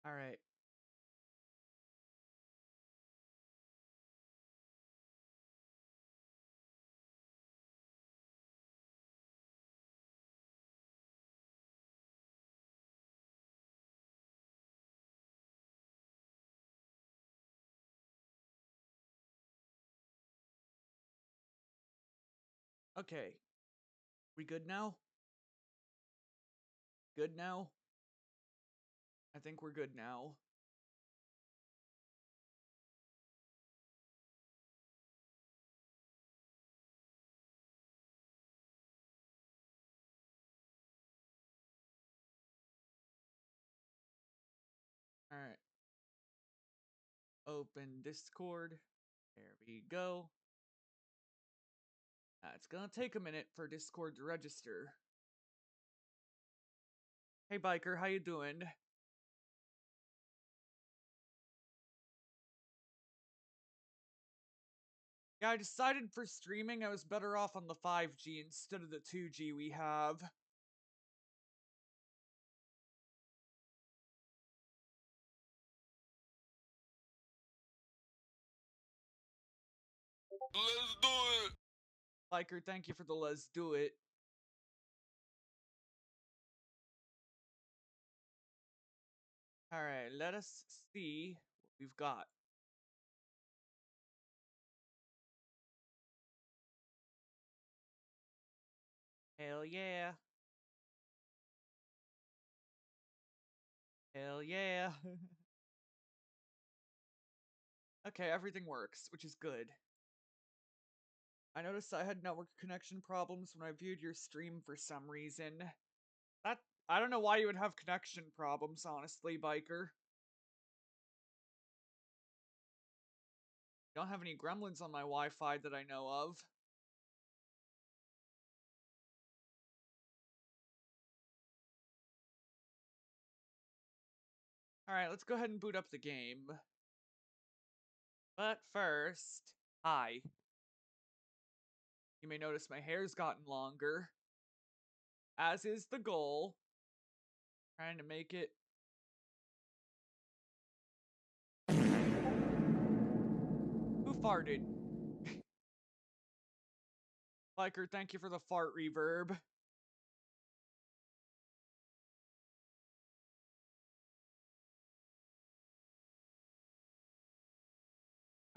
All right. Okay. We good now? Good now? I think we're good now. All right. Open Discord. There we go. It's gonna take a minute for Discord to register. Hey Biker, how you doing? Yeah, I decided for streaming I was better off on the 5G instead of the 2G we have. Let's do it! Biker, thank you for the let's do it. Alright, let us see what we've got. Hell yeah. Hell yeah. Okay, everything works, which is good. I noticed I had network connection problems when I viewed your stream for some reason. I don't know why you would have connection problems, honestly, Biker. Don't have any gremlins on my Wi-Fi that I know of. Alright, let's go ahead and boot up the game. But first, hi. You may notice my hair's gotten longer. As is the goal. Trying to make it... Who farted? Biker, thank you for the fart reverb.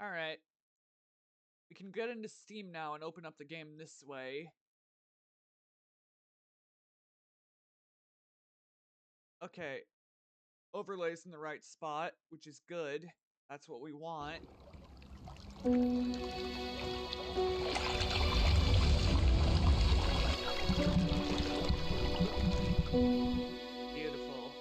Alright. We can get into Steam now and open up the game this way. Okay. Overlay's in the right spot, which is good. That's what we want. Beautiful.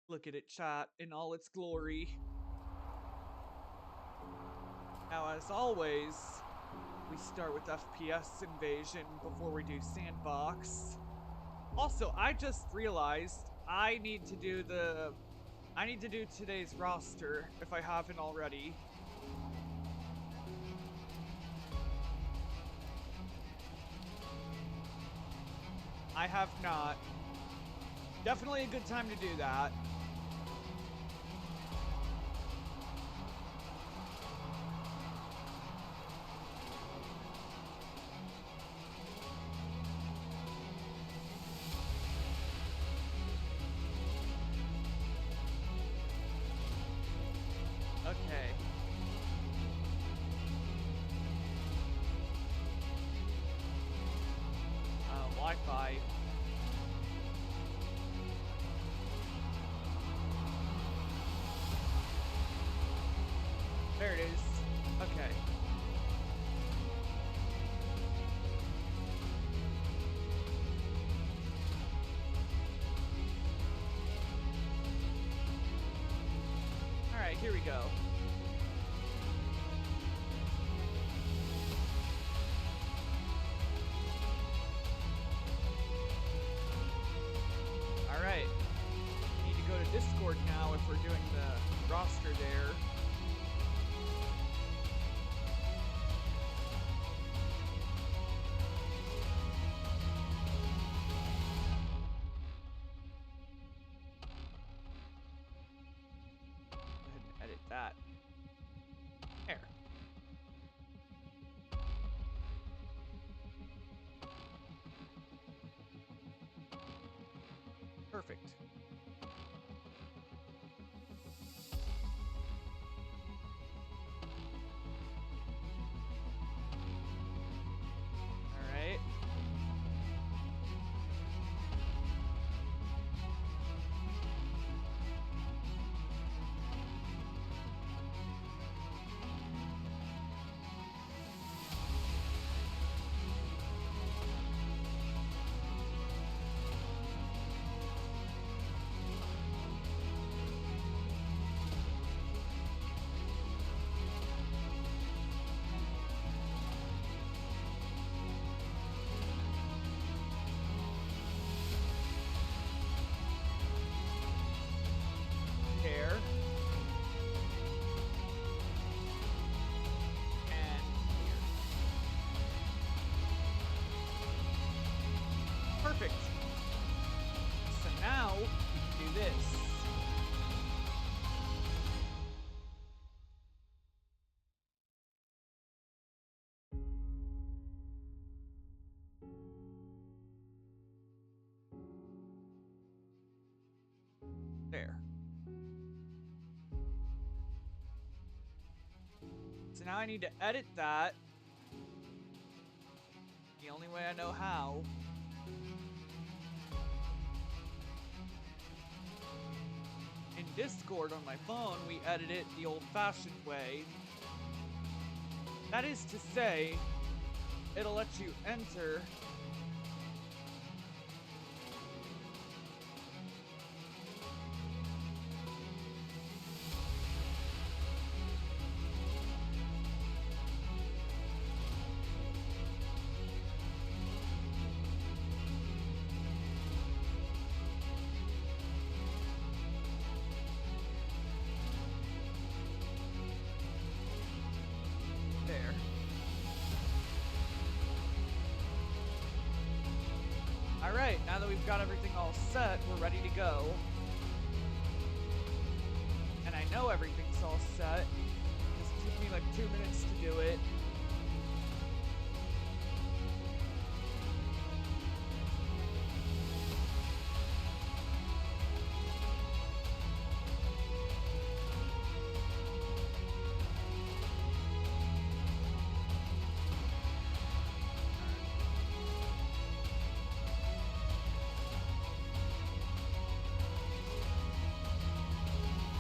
Look at it, chat, in all its glory. Now, as always, we start with FPS Invasion before we do Sandbox. Also, I just realized I need to do today's roster if I haven't already. I have not. Definitely a good time to do that. Okay. Wi-Fi. There it is. Okay. Alright, here we go. Alright. Need to go to Discord now if we're doing the roster there. that. There. Perfect. All right. There. And here. Perfect. So now we can do this. There. So now I need to edit that. The only way I know how. In Discord on my phone, we edit it the old-fashioned way. That is to say, it'll let you enter there. Alright, now that we've got everything all set, we're ready to go. And I know everything's all set. It took me like 2 minutes to do it.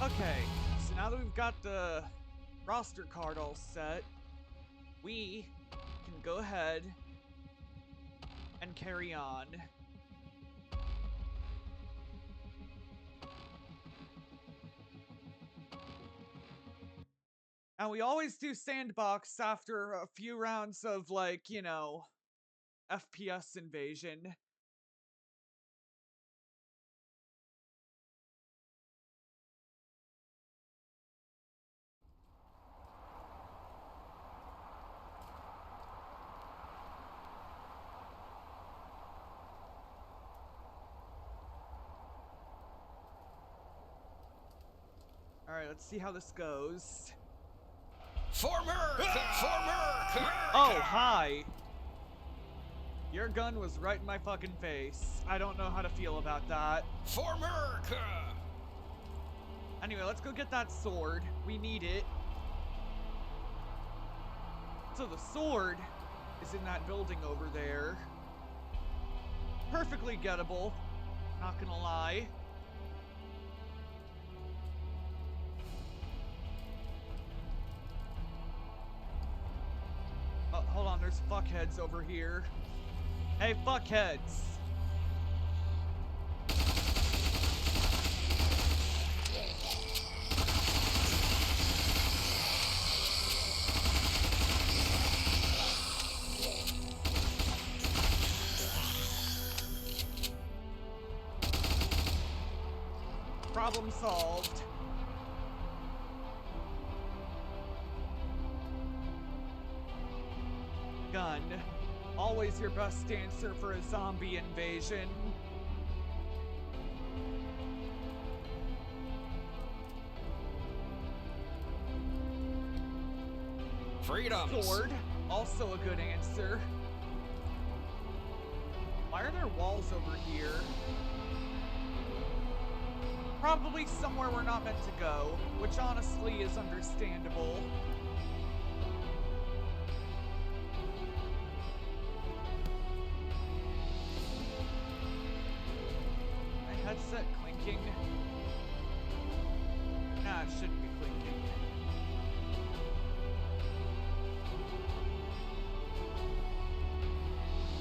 Okay, so now that we've got the roster card all set, we can go ahead and carry on. Now we always do sandbox after a few rounds of, like, you know, FPS invasion. Alright, let's see how this goes. For America! For America! Oh, hi! Your gun was right in my fucking face. I don't know how to feel about that. For America! Anyway, let's go get that sword. We need it. So the sword is in that building over there. Perfectly gettable. Not gonna lie. Oh, hold on, there's fuckheads over here. Hey, fuckheads! Problem solved. Gun. Always your best answer for a zombie invasion. Freedoms. Sword, also a good answer. Why are there walls over here? Probably somewhere we're not meant to go, which honestly is understandable. My headset clinking? Nah, it shouldn't be clinking.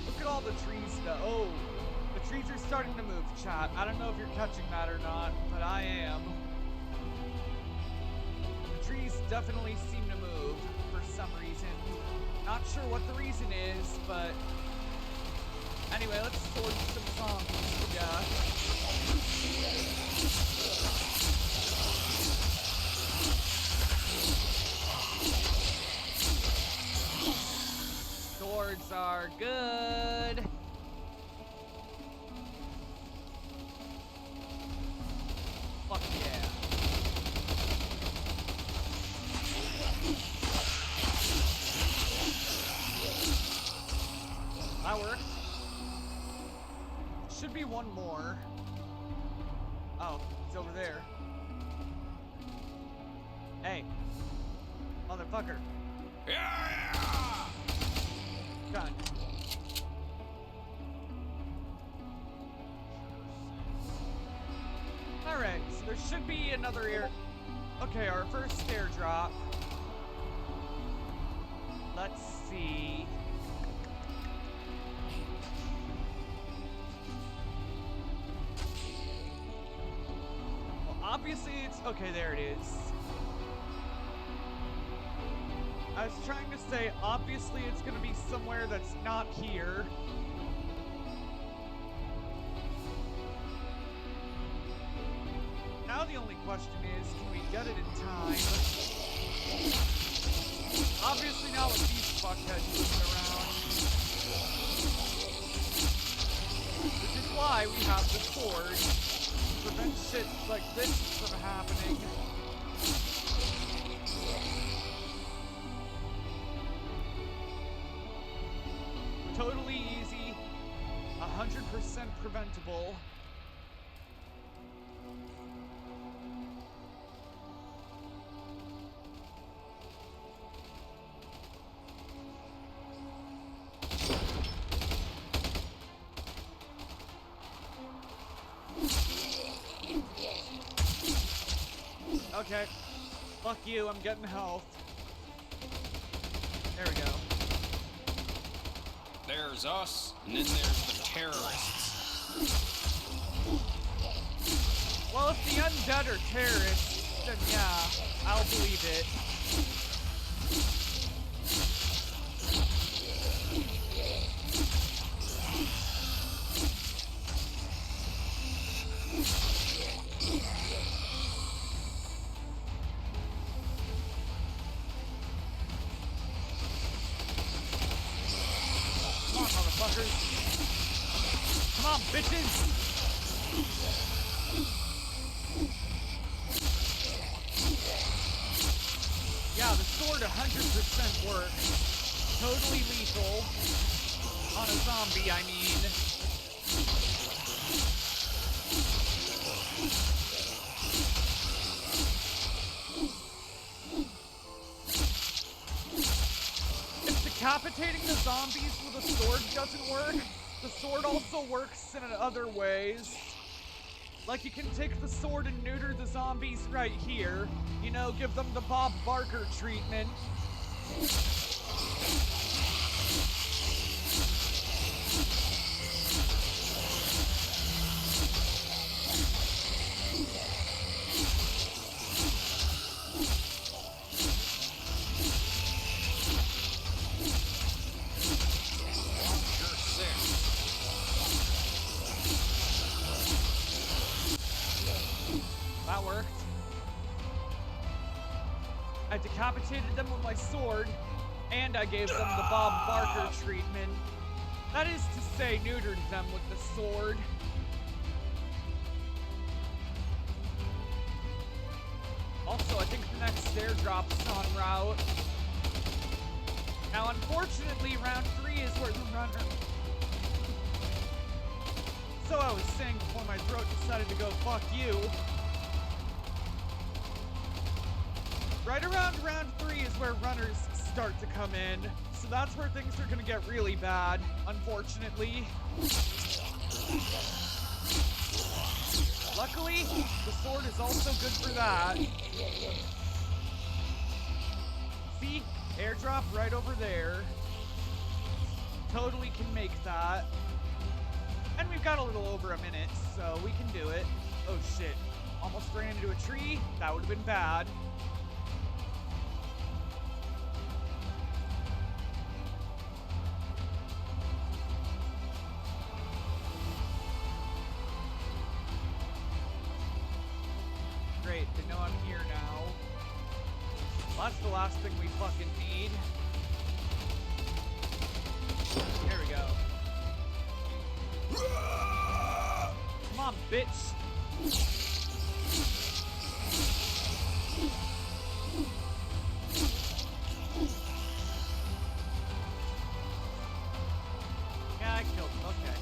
Look at all the trees though. Oh, the trees are starting to move, chat. I don't know if you're catching that or not, but I am. The trees definitely seem to move for some reason. Not sure what the reason is, but anyway, let's sword some zombies to death. Swords are good. Fuck yeah. That worked. Should be one more. Oh, it's over there. Hey. Motherfucker. Yeah! Done. Alright, so there should be another air... Okay, our first airdrop. Let's see... Well, obviously it's... Okay, there it is. I was trying to say, obviously it's gonna be somewhere that's not here. Now the only question is, can we get it in time? Obviously not with these fuckheads moving around. Which is why we have the sword, to prevent shit like this from happening. Totally easy, 100% preventable. Okay, fuck you, I'm getting health. There we go. There's us, and then there's the terrorists. Well, if the undead are terrorists, then yeah, I'll believe it. Come on, motherfuckers. Come on, bitches. Yeah, the sword 100% works. Totally lethal. On a zombie, I mean. If decapitating the zombies with a sword doesn't work, the sword also works in other ways. Like, you can take the sword and neuter the zombies right here. You know, give them the Bob Barker treatment. You're sick. That worked. I decapitated them with my sword, and I gave them the Bob Barker treatment. That is to say, neutered them with the sword. Also, I think the next airdrop's en route. Now, unfortunately, round 3 is where the runner... So I was saying before my throat decided to go, fuck you. Right around round 3 is where runners start to come in. So that's where things are gonna get really bad, unfortunately. Luckily, the sword is also good for that. See? Airdrop right over there. Totally can make that. And we've got a little over a minute, so we can do it. Oh shit. Almost ran into a tree. That would have been bad. Great, they know I'm here now. Well, that's the last thing we fucking need. There we go. Come on, bitch. Yeah, I killed him. Okay.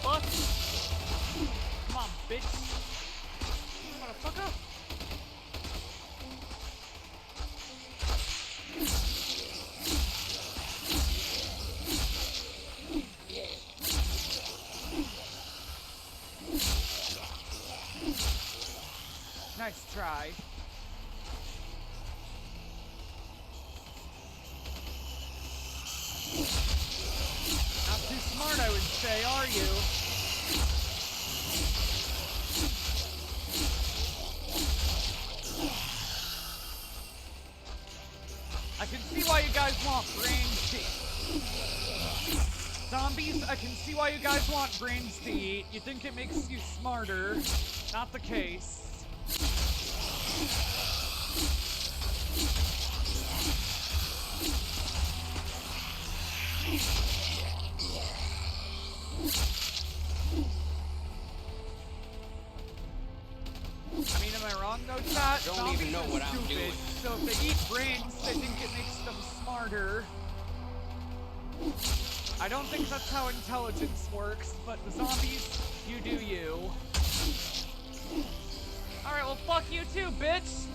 What the fuck? Come on, bitch. Motherfucker. Nice try. Not too smart, I would say, are you? I can see why you guys want brains to eat. Zombies, I can see why you guys want brains to eat. You think it makes you smarter. Not the case. I mean, am I wrong though, chat? Don't even know what I'm doing. So if they eat brains, they think it makes them smarter. I don't think that's how intelligence works, but the zombies, you do you. Alright, well fuck you too, bitch!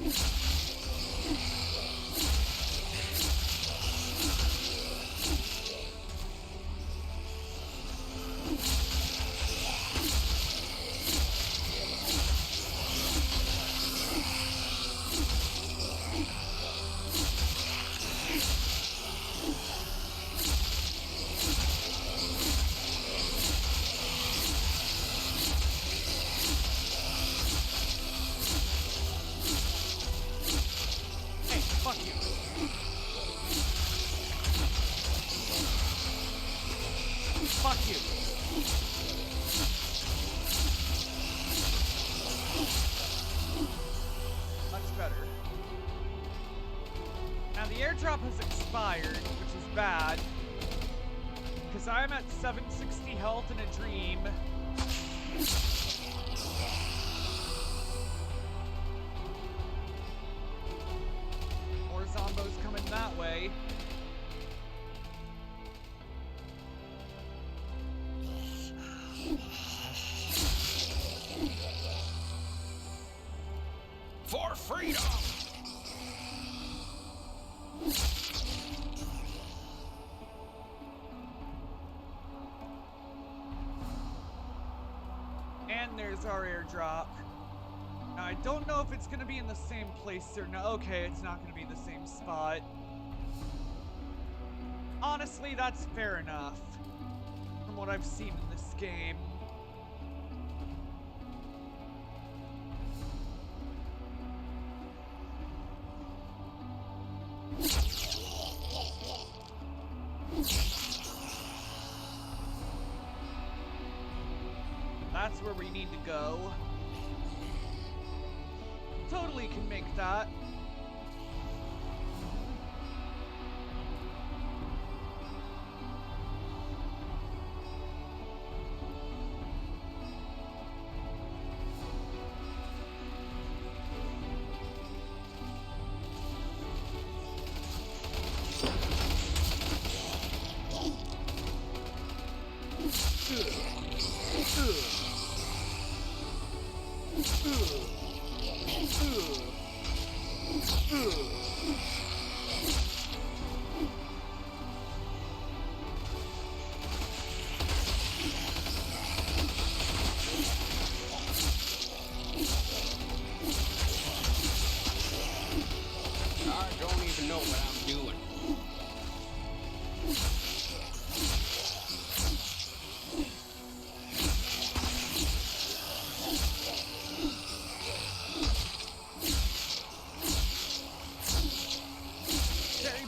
Airdrop has expired, which is bad, because I'm at 760 health in a dream. More zombos coming that way. For freedom! And there's our airdrop. Now, I don't know if it's gonna be in the same place or no. Okay, it's not gonna be the same spot. Honestly, that's fair enough. From what I've seen in this game. That's where we need to go. Totally can make that.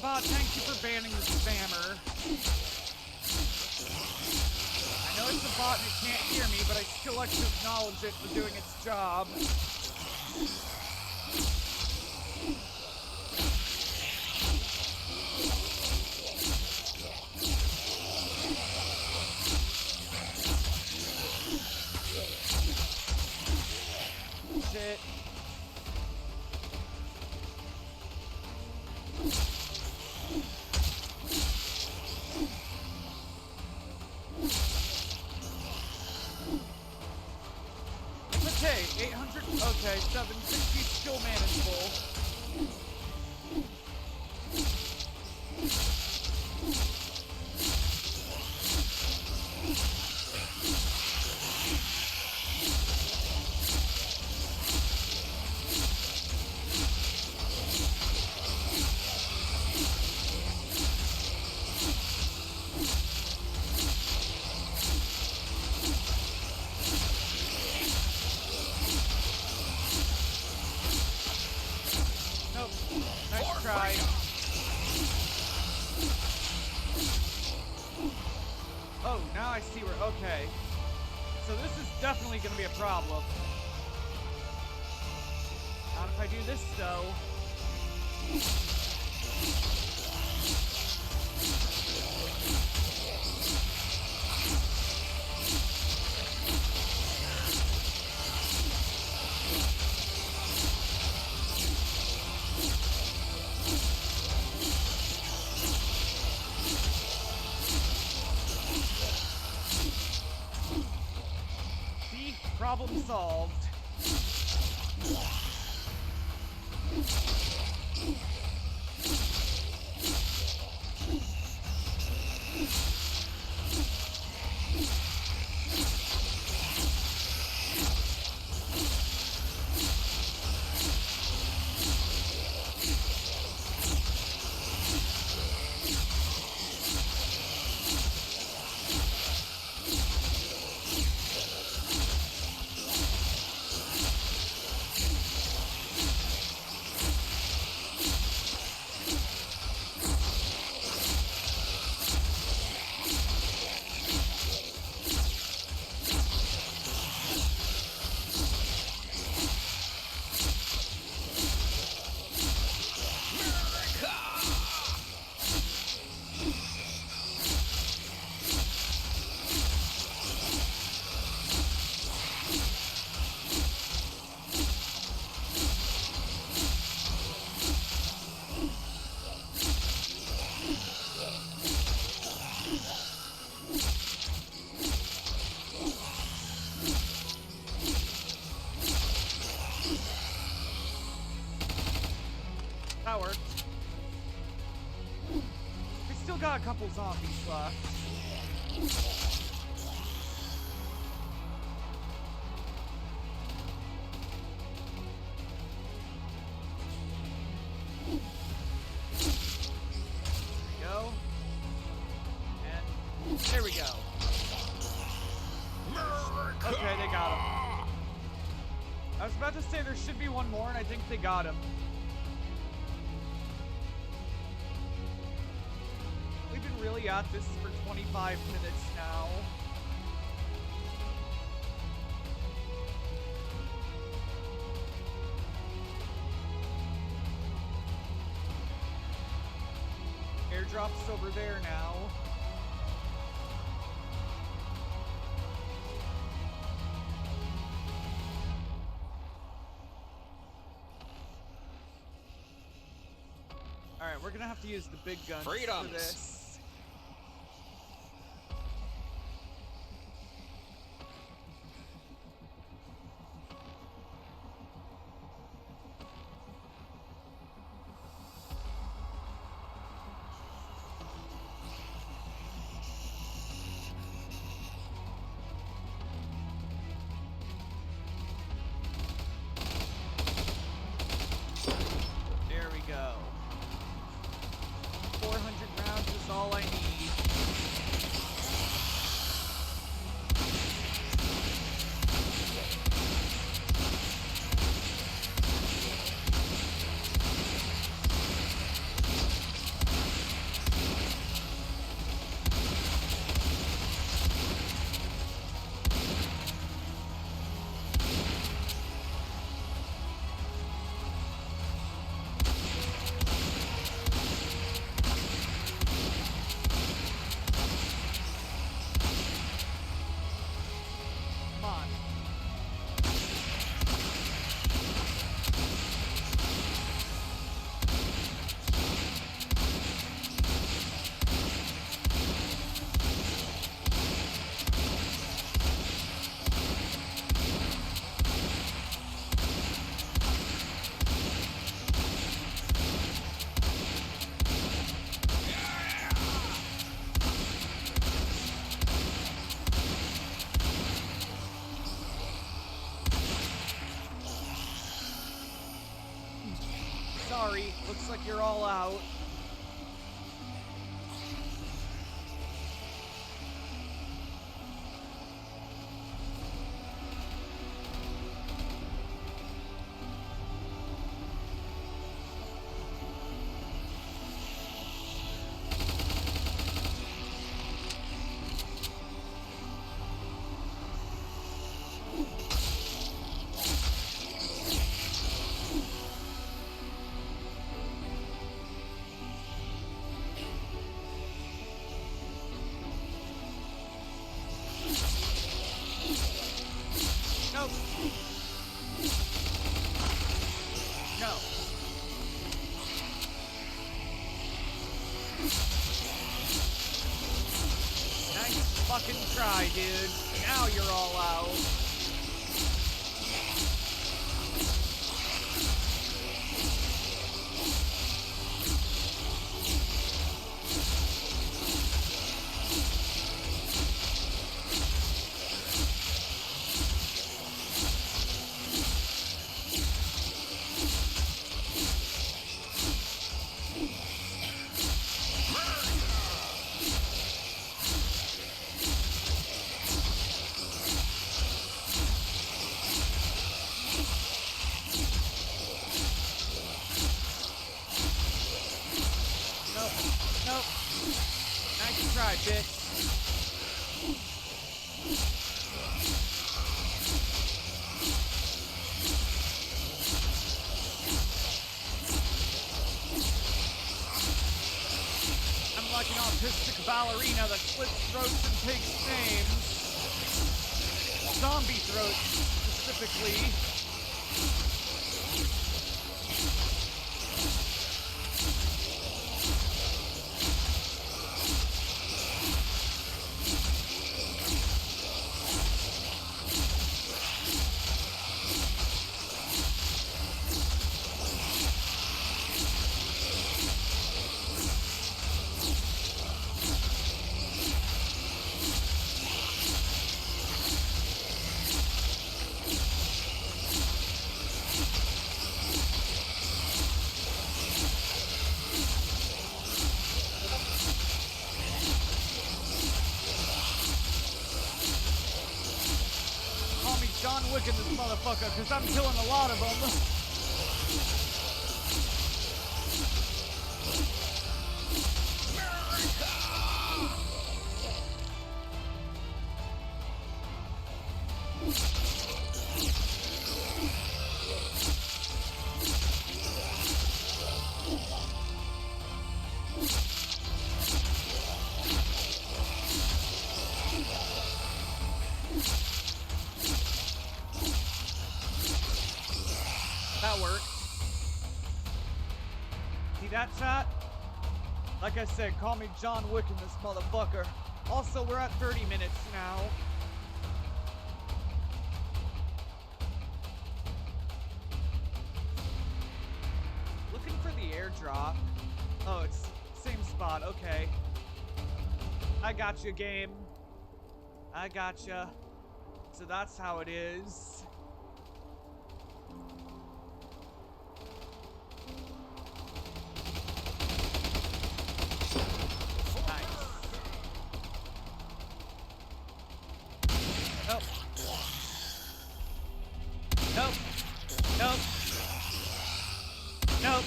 bot, thank you for banning the spammer. I know it's a bot and it can't hear me, but I still like to acknowledge it for doing its job. Shit. Okay, 800, okay, 760 still manageable. Nope, nice try. Oh, now I see where, okay. So this is definitely gonna be a problem. Not if I do this, though. See? Problem solved. That worked. We still got a couple zombies left. There we go. And there we go. Okay, they got him. I was about to say there should be one more, and I think they got him. We've been really at this for 25 minutes now. Airdrop's over there now. Alright, we're gonna have to use the big guns for this. There we go. 400 rounds is all I need. you're all out. Nope. No. Nice fucking try, dude. Now you're all out. Nope. Nice try, bitch. I'm like an autistic ballerina that slits throats and takes names. Zombie throats, specifically. John Wick in this motherfucker, because I'm killing a lot of them. That worked. See that, chat? Like I said, call me John Wick in this motherfucker. Also, we're at 30 minutes now. Looking for the airdrop. Oh, it's same spot. Okay. I got you, game. I gotcha. So that's how it is. Nope. Nope. Nope. Nope.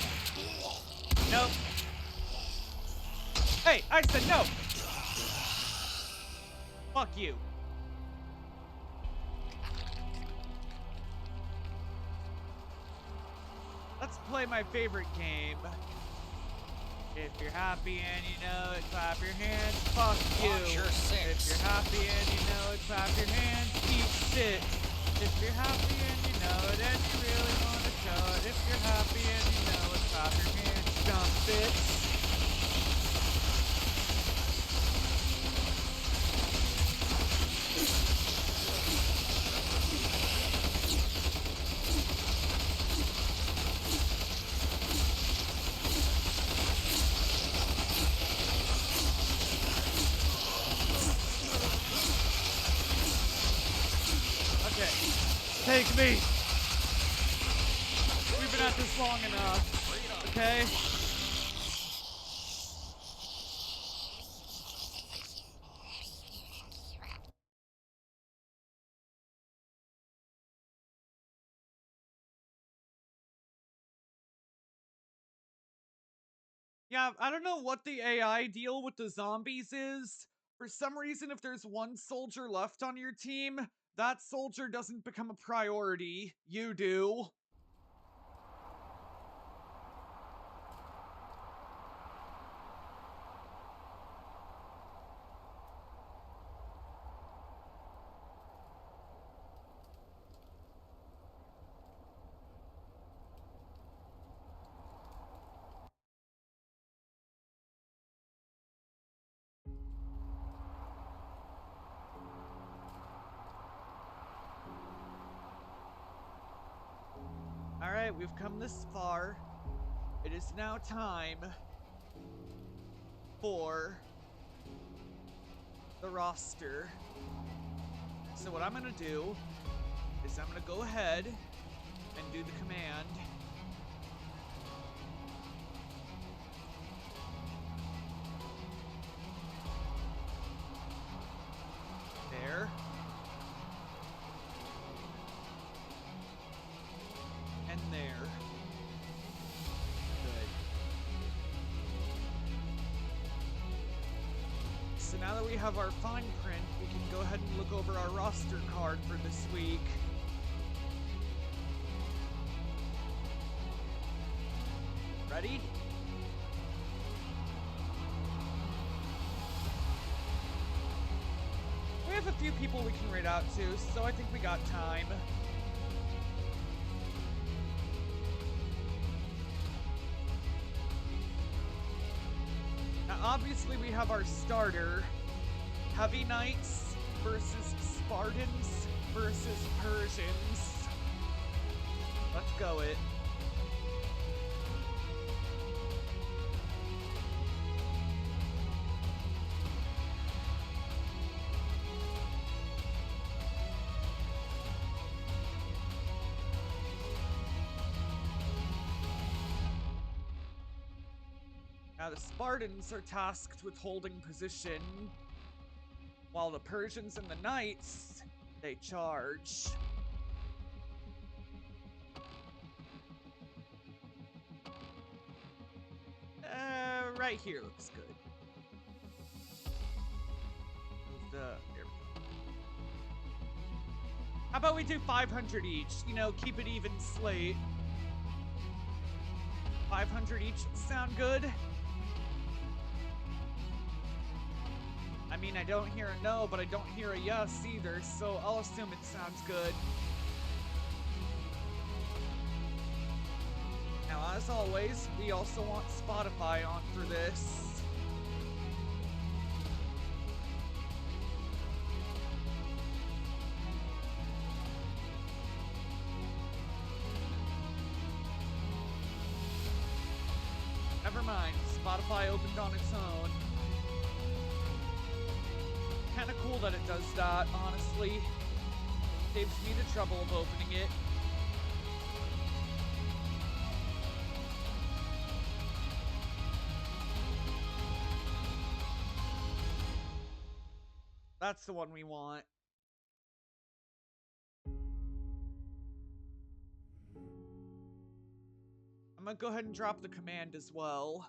Nope. Hey, I said no. Fuck you. Let's play my favorite game. If you're happy and you know it, clap your hands. Fuck you. Watch your six. If you're happy and you know it, clap your hands. Eat shit. If you're happy and you know it and you really want to show it. If you're happy and you know it, clap your hands. Dumb bitch. Take me. We've been at this long enough. Okay? Yeah, I don't know what the AI deal with the zombies is. For some reason, if there's one soldier left on your team, that soldier doesn't become a priority. You do. Alright, we've come this far. It is now time for the roster. So what I'm gonna do is I'm gonna go ahead and do the command. There. And there. Good. So now that we have our fine print, we can go ahead and look over our roster card for this week. Ready? We have a few people we can raid out to, so I think we got time. Now, obviously, we have our starter. Heavy Knights versus Spartans versus Persians. Let's go it. Now the Spartans are tasked with holding position, while the Persians and the Knights, they charge. Right here looks good. There we go. How about we do 500 each? You know, keep it even slate. 500 each sound good? I mean, I don't hear a no, but I don't hear a yes either, so I'll assume it sounds good. Now, as always, we also want Spotify on for this. Never mind, Spotify opened on its own. Kinda cool that it does that, honestly. Saves me the trouble of opening it. That's the one we want. I'm gonna go ahead and drop the command as well.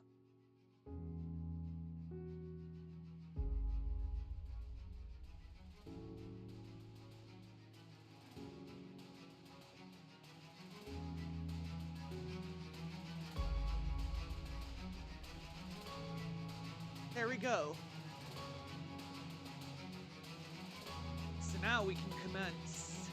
There we go. So now we can commence.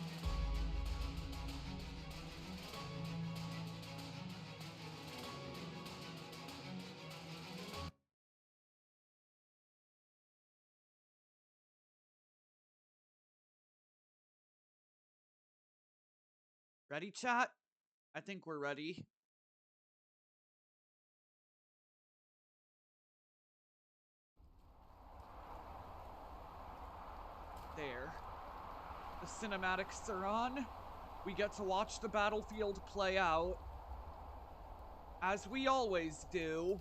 Ready, chat? I think we're ready. There. The cinematics are on. We get to watch the battlefield play out. As we always do.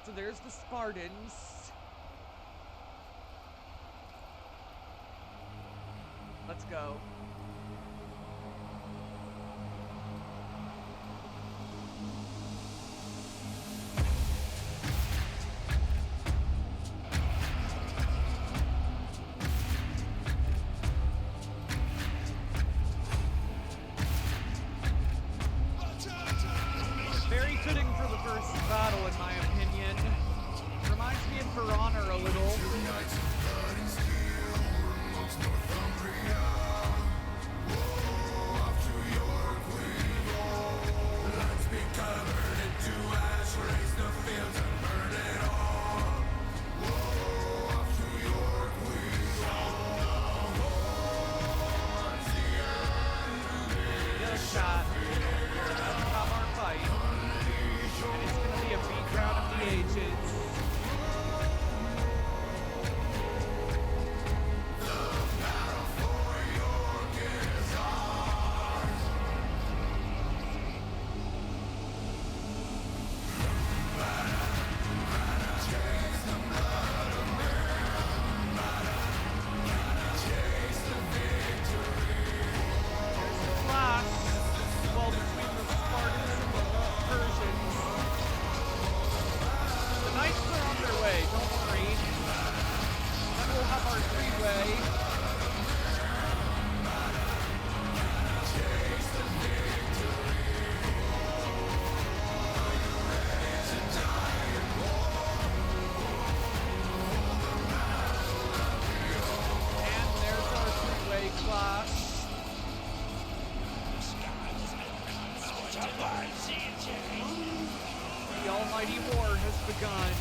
So there's the Spartans. Let's go. Very fitting for the first battle, in my opinion. Reminds me of For Honor a little. Shot. Let's have our fight. And it's gonna be a beat round of the ages. The almighty war has begun.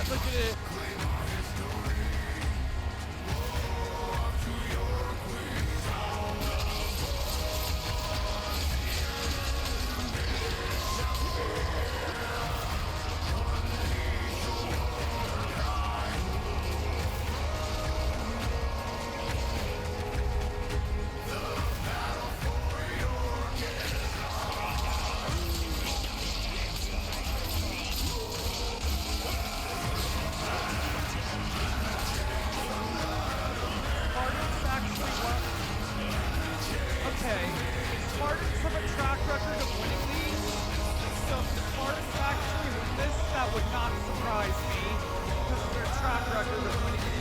Look at it. Spartans have a track record of winning these, so if the Spartans actually win this, that would not surprise me, because of their track record of winning these.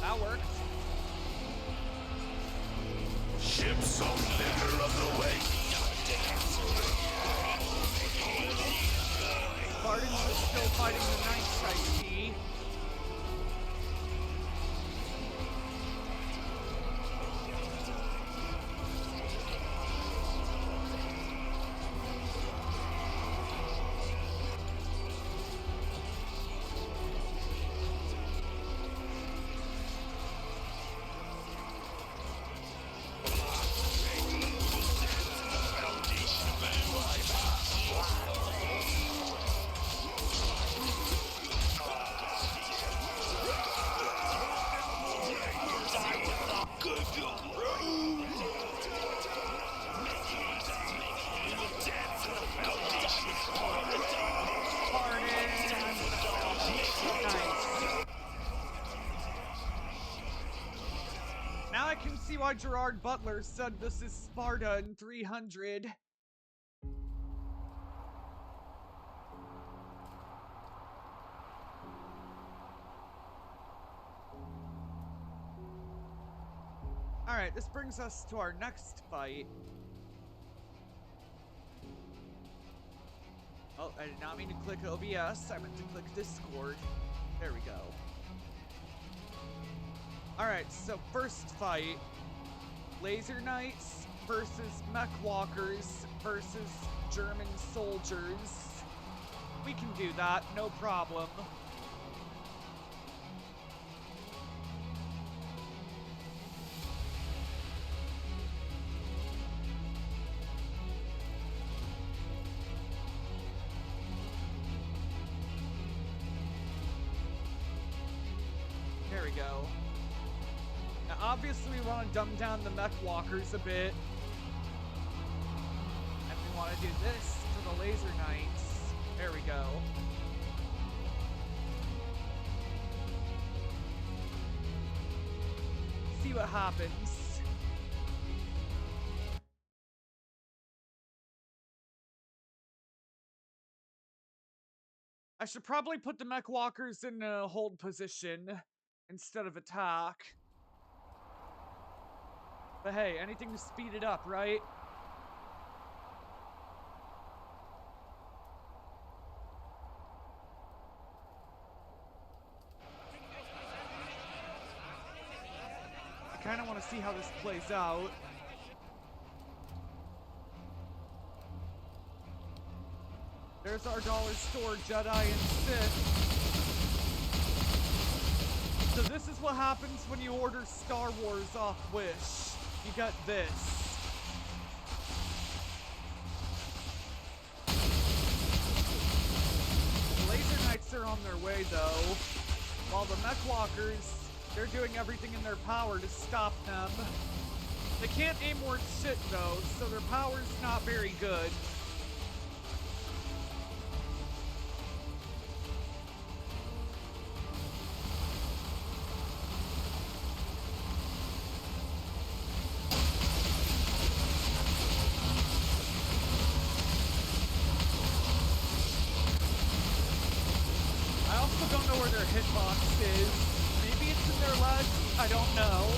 That worked. Ships on center of the way. Spartans are still fighting the Night Psyche. Now I can see why Gerard Butler said this is Sparta in 300. Alright, this brings us to our next fight. Oh, I did not mean to click OBS. I meant to click Discord. There we go. Alright, so first fight. Laser Knights versus Mech Walkers versus German soldiers. We can do that, no problem. There we go. Now, obviously, we want to dumb down the Mech Walkers a bit. And we want to do this for the Laser Knights. There we go. See what happens. I should probably put the Mech Walkers in a hold position instead of attack. But hey, anything to speed it up, right? I kind of want to see how this plays out. There's our dollar store Jedi and Sith. So this is what happens when you order Star Wars off Wish. You get this. The Laser Knights are on their way though, while the Mech Walkers, they're doing everything in their power to stop them. They can't aim worth shit though, so their power's not very good. I also don't know where their hitbox is. Maybe it's in their legs, I don't know.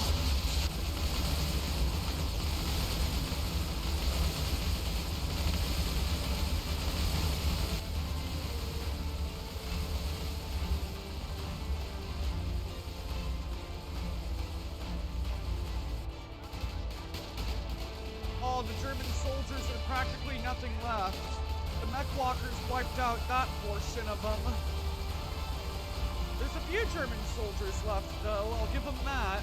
Oh, the German soldiers are practically nothing left. The Mech Walkers wiped out that portion of them. There's a few German soldiers left, though. I'll give them that.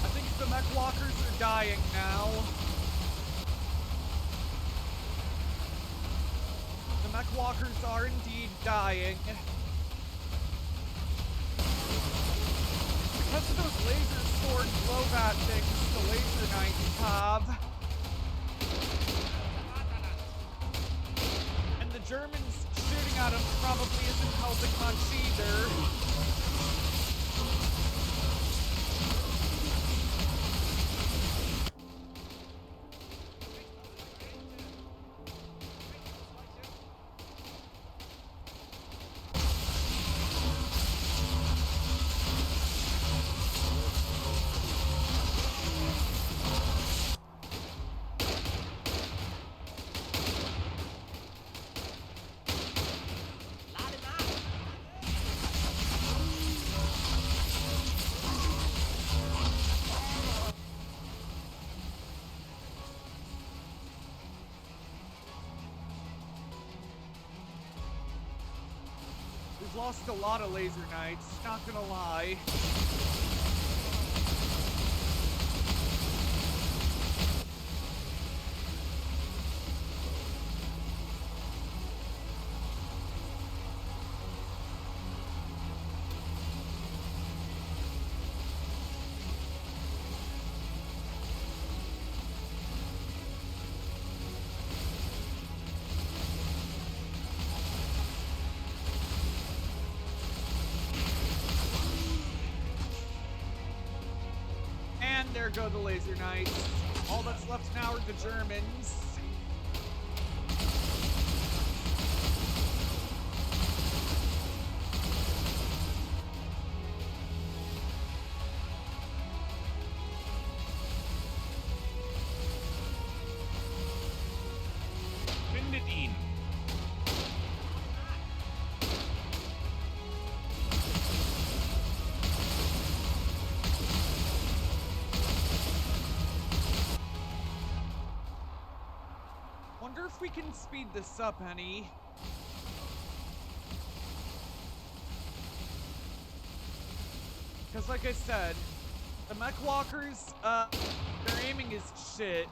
I think the Mech Walkers are dying now. Mech Walkers are indeed dying. Because of those laser sword blowback things the Laser Knights have. And the Germans shooting at them probably isn't helping much either. We've lost a lot of Laser Knights, not gonna lie. There go the Laser Knights. All that's left now are the Germans. Findet ihn! Wonder if we can speed this up any. Because like I said, the mech walkers, their aiming is shit.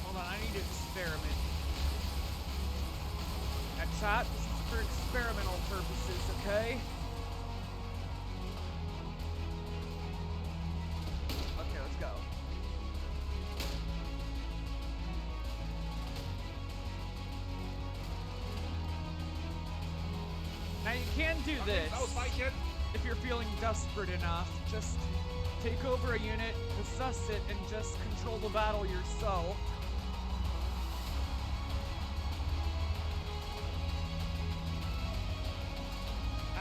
Hold on, I need to experiment. Now chat, this is for experimental purposes, okay? Okay, let's go. Now you can do this Ausweichen! if you're feeling desperate enough. Just take over a unit, possess it, and just control the battle yourself.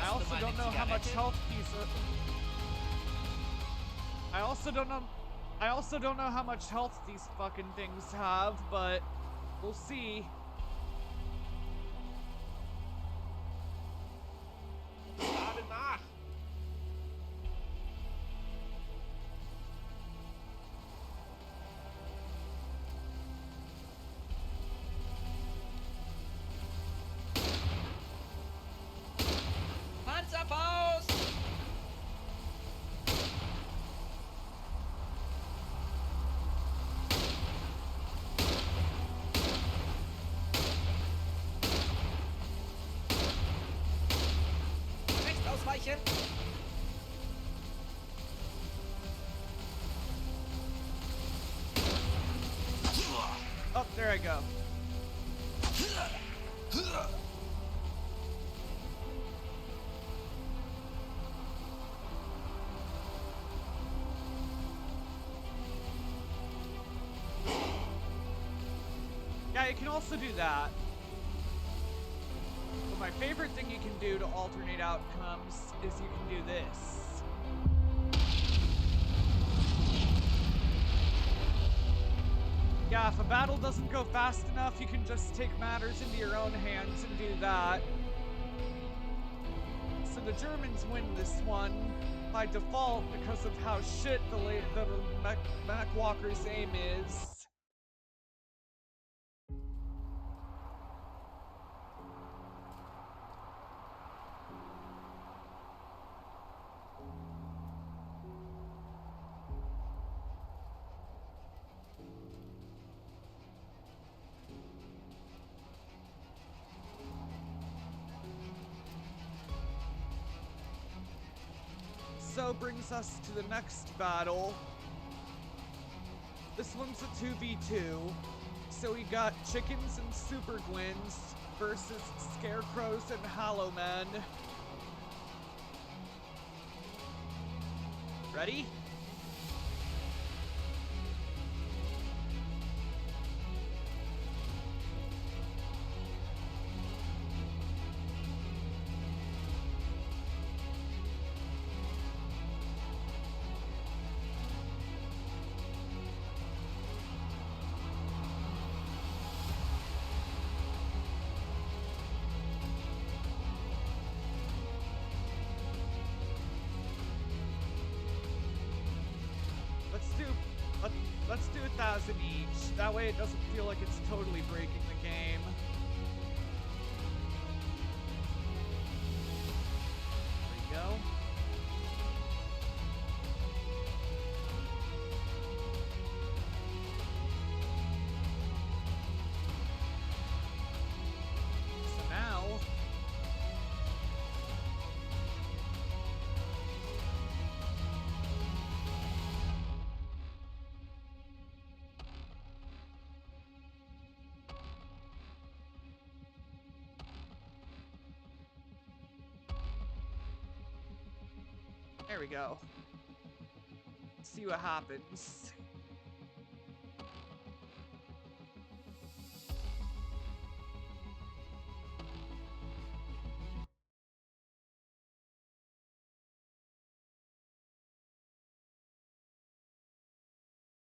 I also don't know how much health these I also don't know how much health these fucking things have, but we'll see. Lade nach! Panzerfaust! Rechts ausweichen! Oh, there I go. Yeah, you can also do that. But my favorite thing you can do to alternate outcomes is you can do this. Yeah, if a battle doesn't go fast enough, you can just take matters into your own hands and do that. So the Germans win this one by default because of how shit the mech walker's aim is. So brings us to the next battle. This one's a 2v2. So we got Chickens and Super Gwins versus Scarecrows and Hollow Men. Ready? Let's do 1,000 each. That way it doesn't feel like it's totally breaking the game. There we go. So now There we go. See what happens.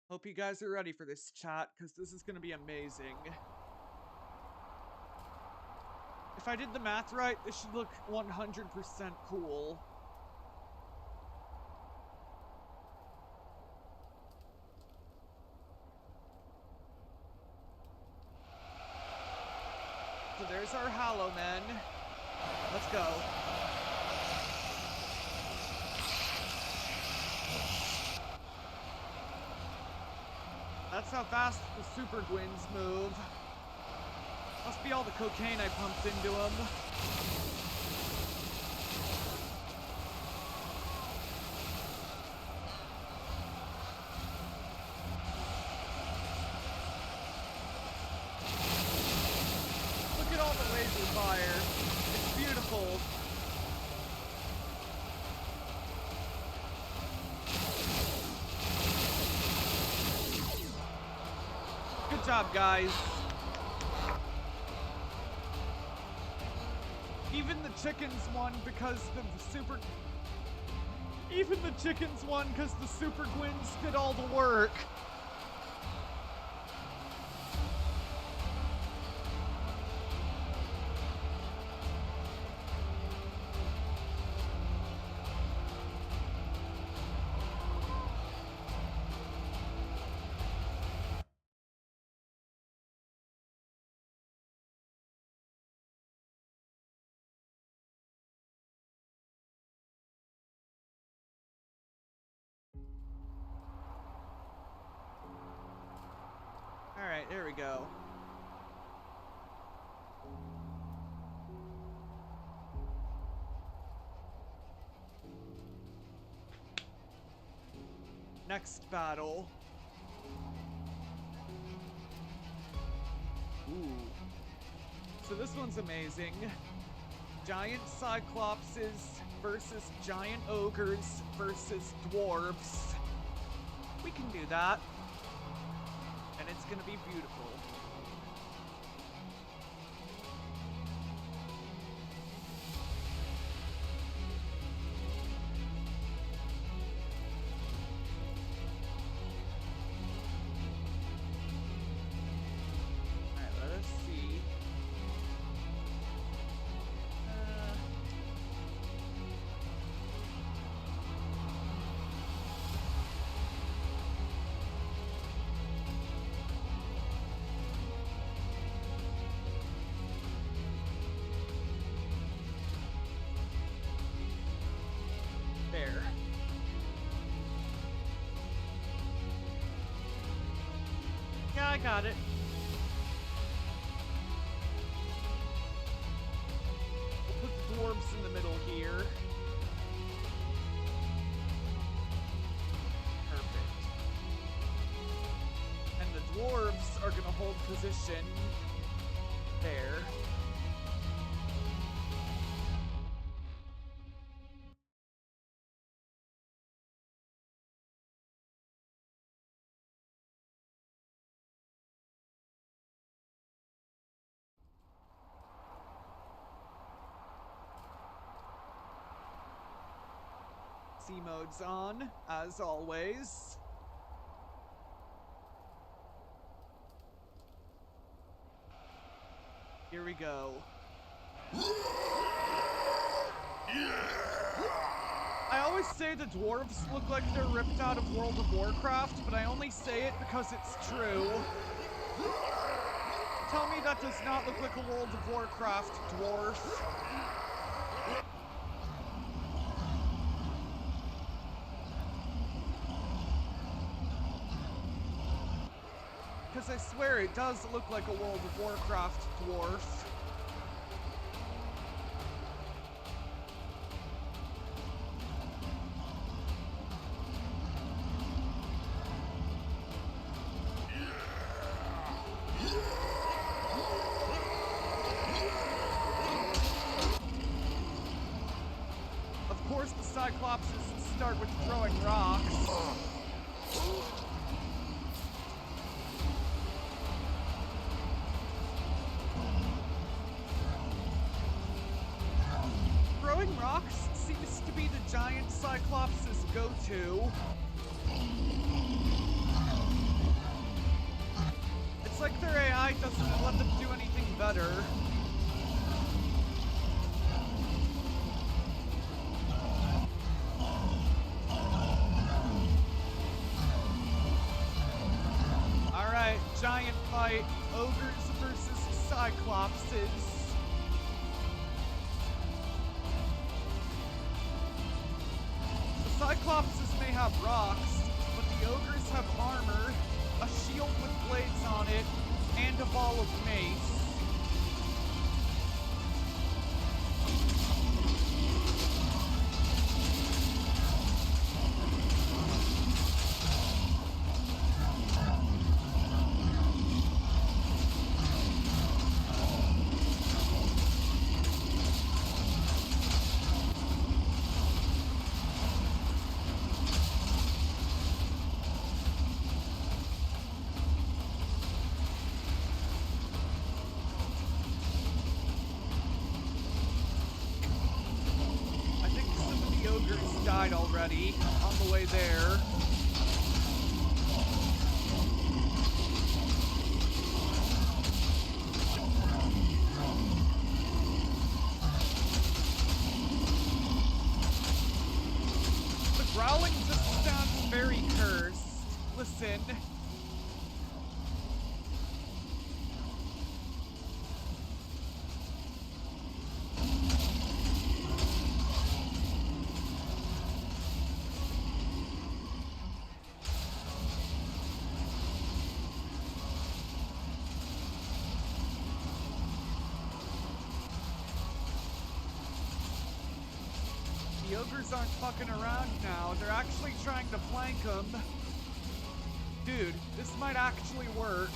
Hope you guys are ready for this, chat, because this is going to be amazing. If I did the math right, this should look 100% cool. So there's our Hallow Men. Let's go. That's how fast the Super Gwins move. Must be all the cocaine I pumped into them. Look at all the laser fire. It's beautiful. Good job, guys. Even the chickens won because the super... Even the chickens won because the Super Gwins did all the work. Alright, there we go. Next battle. Ooh. So this one's amazing. Giant Cyclopses versus giant ogres versus dwarves. We can do that. And it's gonna be beautiful. Alright, let us see. There. Yeah, I got it. We'll put the dwarves in the middle here. Perfect. And the dwarves are gonna hold position there. C mode's on, as always. Here we go. I always say the dwarves look like they're ripped out of World of Warcraft, but I only say it because it's true. Tell me that does not look like a World of Warcraft dwarf. Because I swear it does look like a World of Warcraft dwarf. Of course the Cyclopses start with throwing rocks. Throwing rocks seems to be the giant Cyclops' go-to. It's like their AI doesn't let them do anything better. Alright, giant fight. Ogres versus Cyclopses. The Cyclopses may have rocks, but the ogres have armor, a shield with blades on it, and a ball of mace. Died already on the way there. The growling just sounds very cursed. Listen. The ogres aren't fucking around now. They're actually trying to flank them. Dude, this might actually work.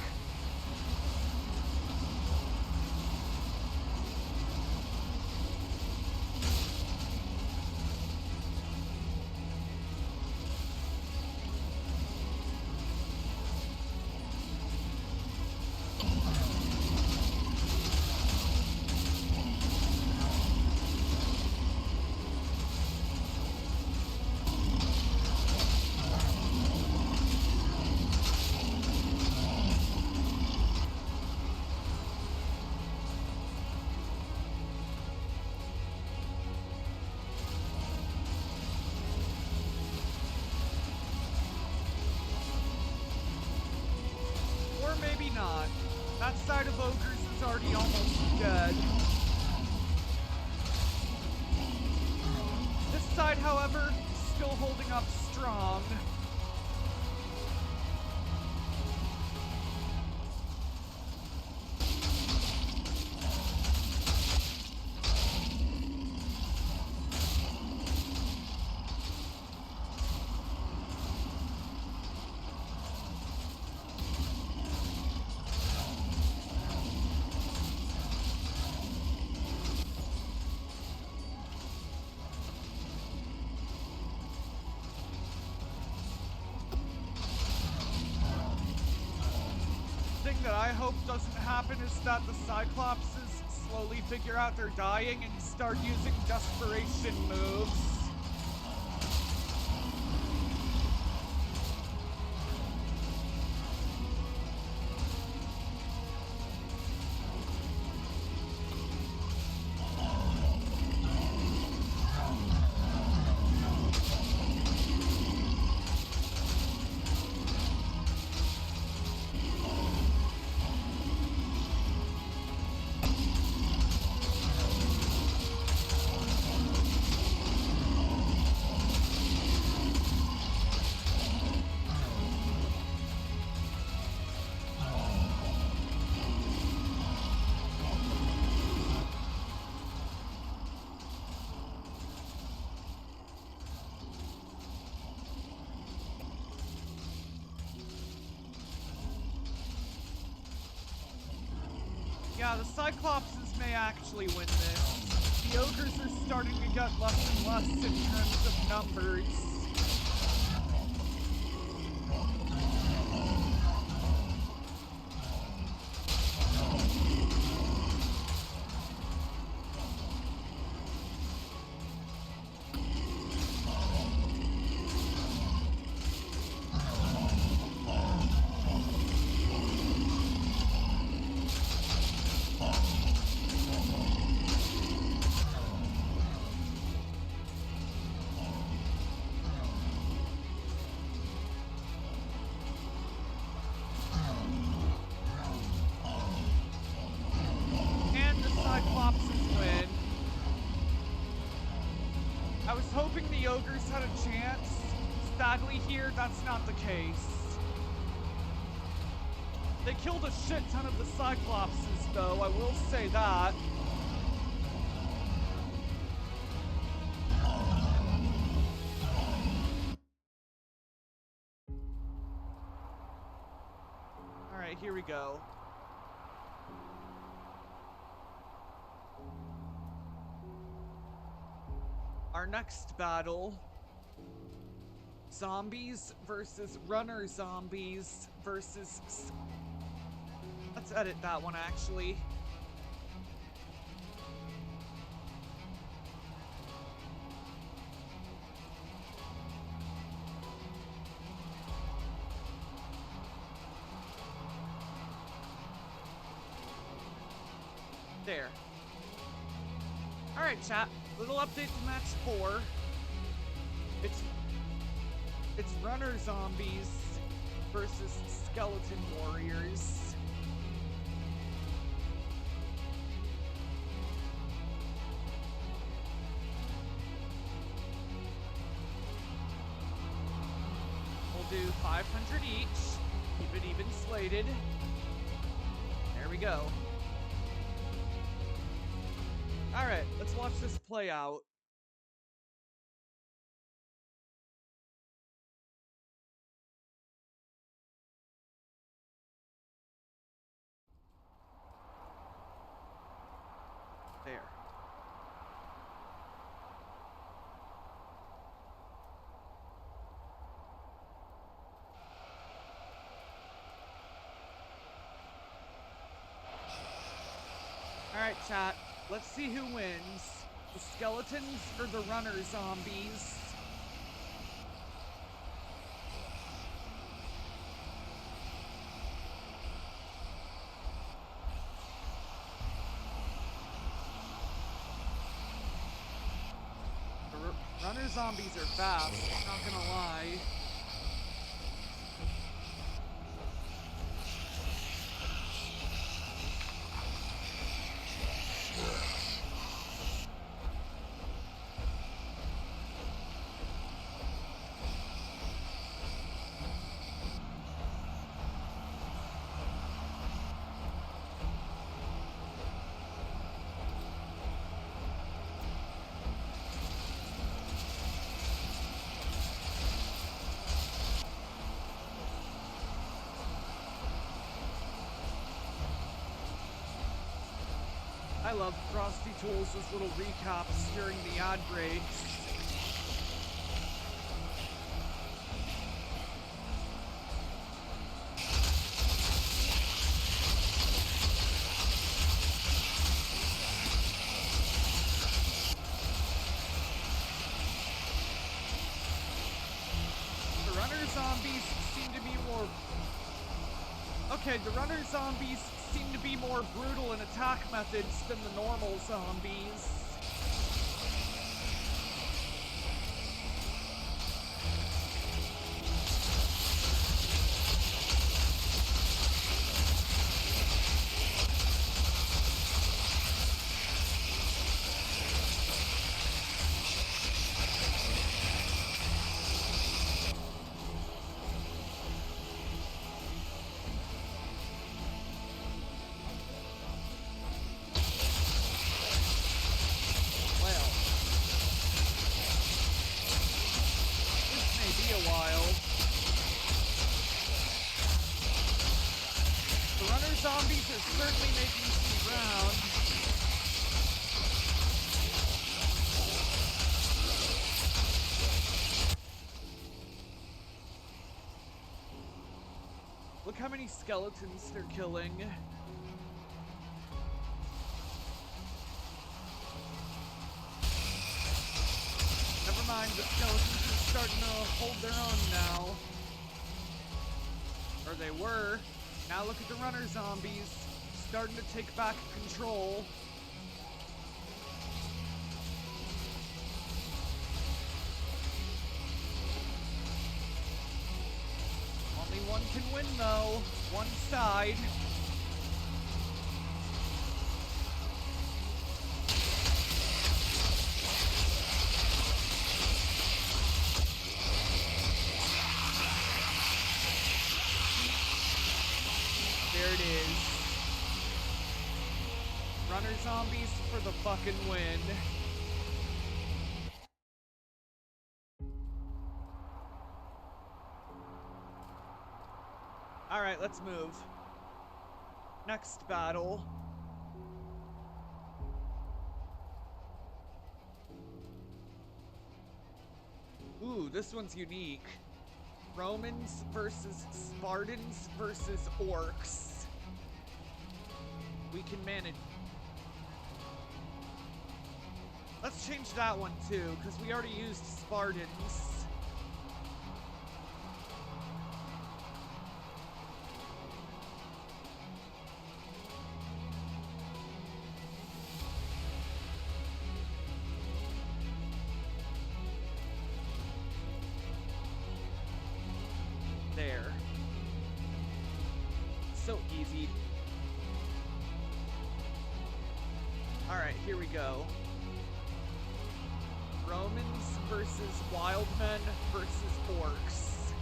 Or maybe not. That side of ogres is already almost dead. This side, however, is still holding up strong. That I hope doesn't happen is that the Cyclopses slowly figure out they're dying and start using desperation moves. Yeah, the Cyclopses may actually win this. The ogres are starting to get less and less in terms of numbers. the ogres had a chance. Sadly here, that's not the case. They killed a shit ton of the Cyclopses, though, I will say that. Alright, here we go. Our next battle. Zombies versus runner zombies versus... Let's edit that one, actually. There. Alright, chat. Little update to match 4. It's runner zombies versus skeleton warriors. We'll do 500 each. Keep it even slated. There we go. Alright, let's watch this play out. There. Alright, chat. Let's see who wins. The skeletons or the runner zombies? The runner zombies are fast, not gonna lie. I love Frosty Tools' little recaps during the ad breaks. The runner zombies seem to be more... Okay, the runner zombies seem to be more brutal in attack methods than the normal zombies. Zombies are certainly making some ground. Look how many skeletons they're killing. Never mind, the skeletons are starting to hold their own now. Or they were. Now look at the runner zombies, starting to take back control. Only one can win though, one side. There it is. Runner zombies for the fucking win. Alright, let's move. Next battle. Ooh, this one's unique. Romans versus Spartans versus orcs. We can manage. Let's change that one too, because we already used Spartans. There. So easy. Alright, here we go. Romans versus Wildmen versus orcs.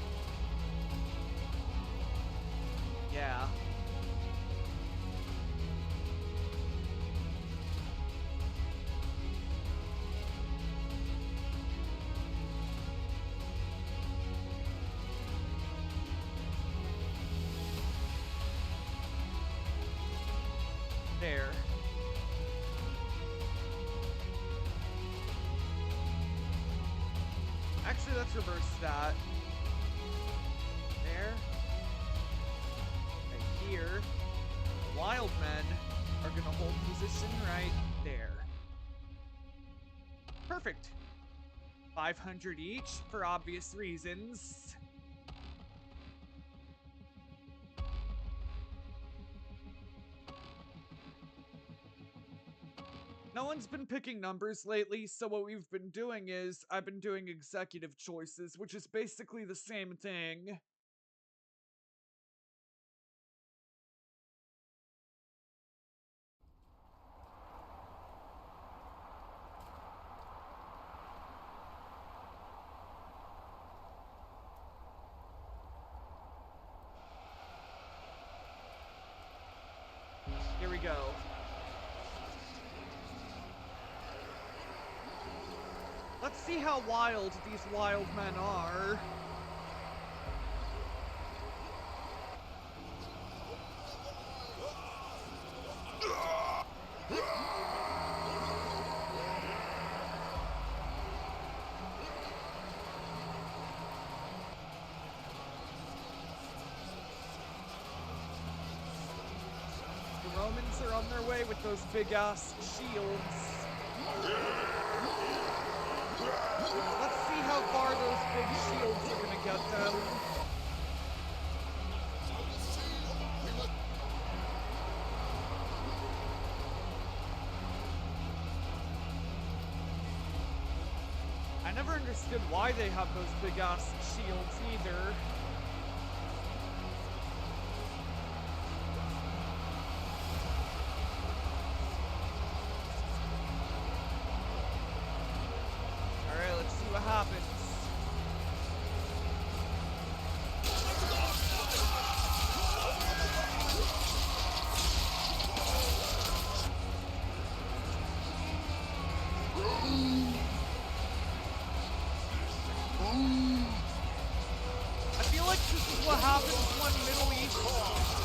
Yeah. There. Actually, let's reverse that. There. Right here. The wild men are gonna hold position right there. Perfect. 500 each for obvious reasons. No one's been picking numbers lately, so what we've been doing is I've been doing executive choices, which is basically the same thing. Here we go. Let's see how wild these wild men are. The Romans are on their way with those big ass shields. Let's see how far those big shields are gonna get them. I never understood why they have those big ass shields either. What happens? I feel like this is what happens when Middle East,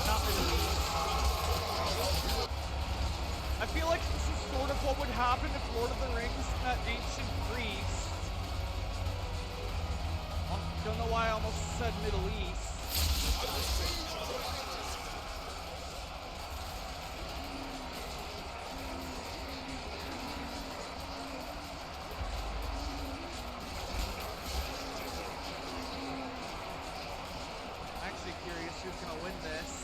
not Middle East. I feel like this is sort of what would happen if Lord of the Rings met ancient Greece. Don't know why I almost said Middle East. I'm actually curious who's gonna win this.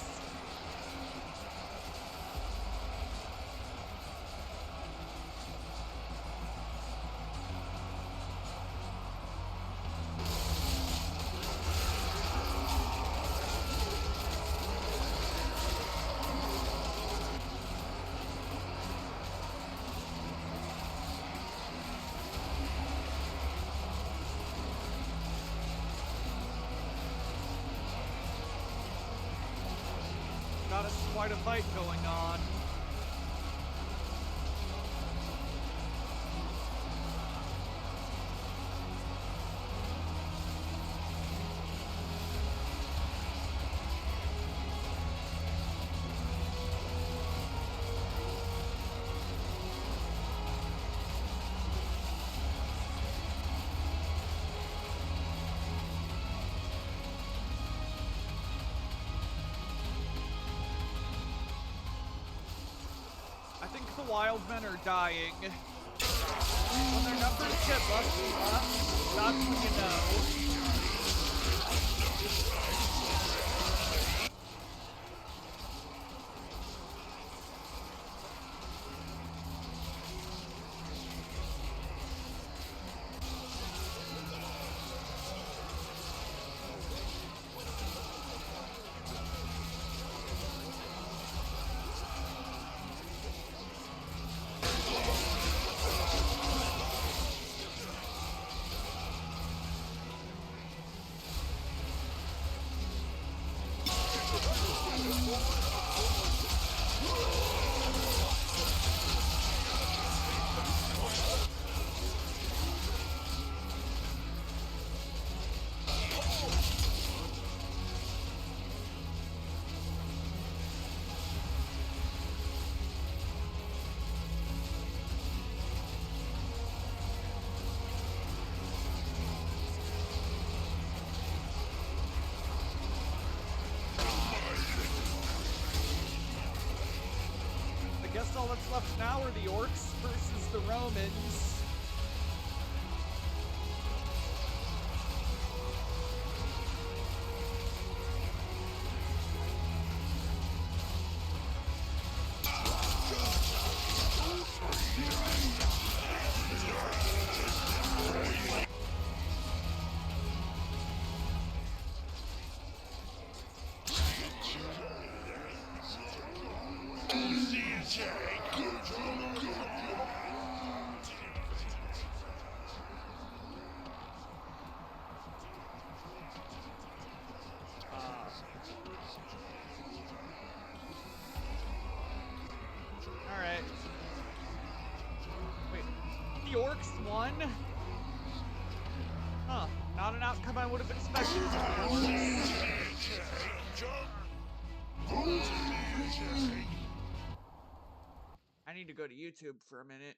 got us quite a fight going on. I think the wild men are dying. When their numbers get less and less, that's when you know. I guess all that's left now are the orcs versus the Romans. Alright. Wait, the orcs won? Huh, not an outcome I would have expected from the orcs. I need to go to YouTube for a minute.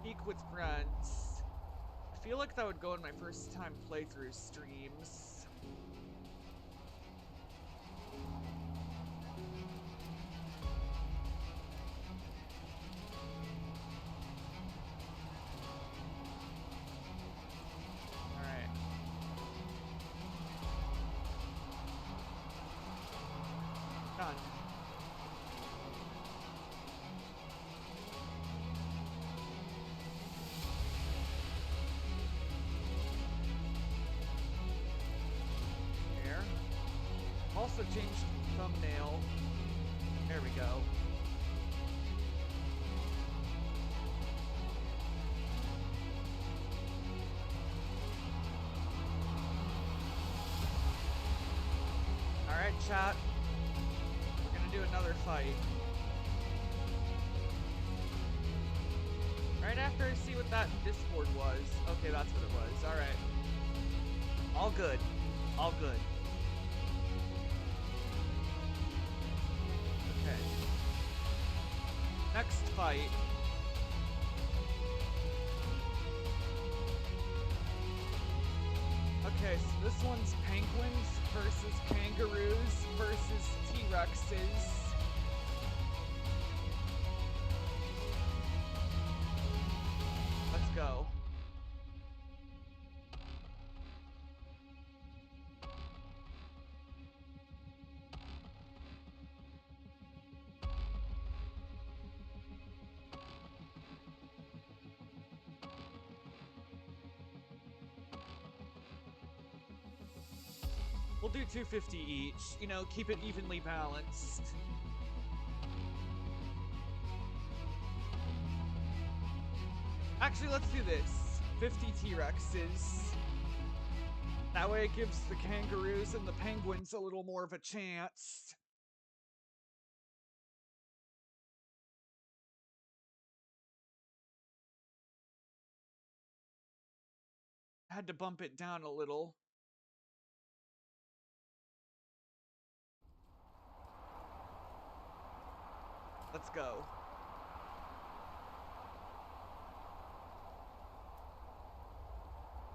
Speak with friends. I feel like that would go in my first time playthrough streams. Alright. Done. Also changed the thumbnail. There we go. Alright, chat. We're gonna do another fight. Right after I see what that Discord was. Okay, that's what it was. Alright. All good. All good. Okay. Next fight. Okay, so this one's penguins versus kangaroos versus T-Rexes. Let's go. We'll do 250 each, you know, keep it evenly balanced. Actually, let's do this. 50 T-Rexes. That way it gives the kangaroos and the penguins a little more of a chance. Had to bump it down a little. Let's go.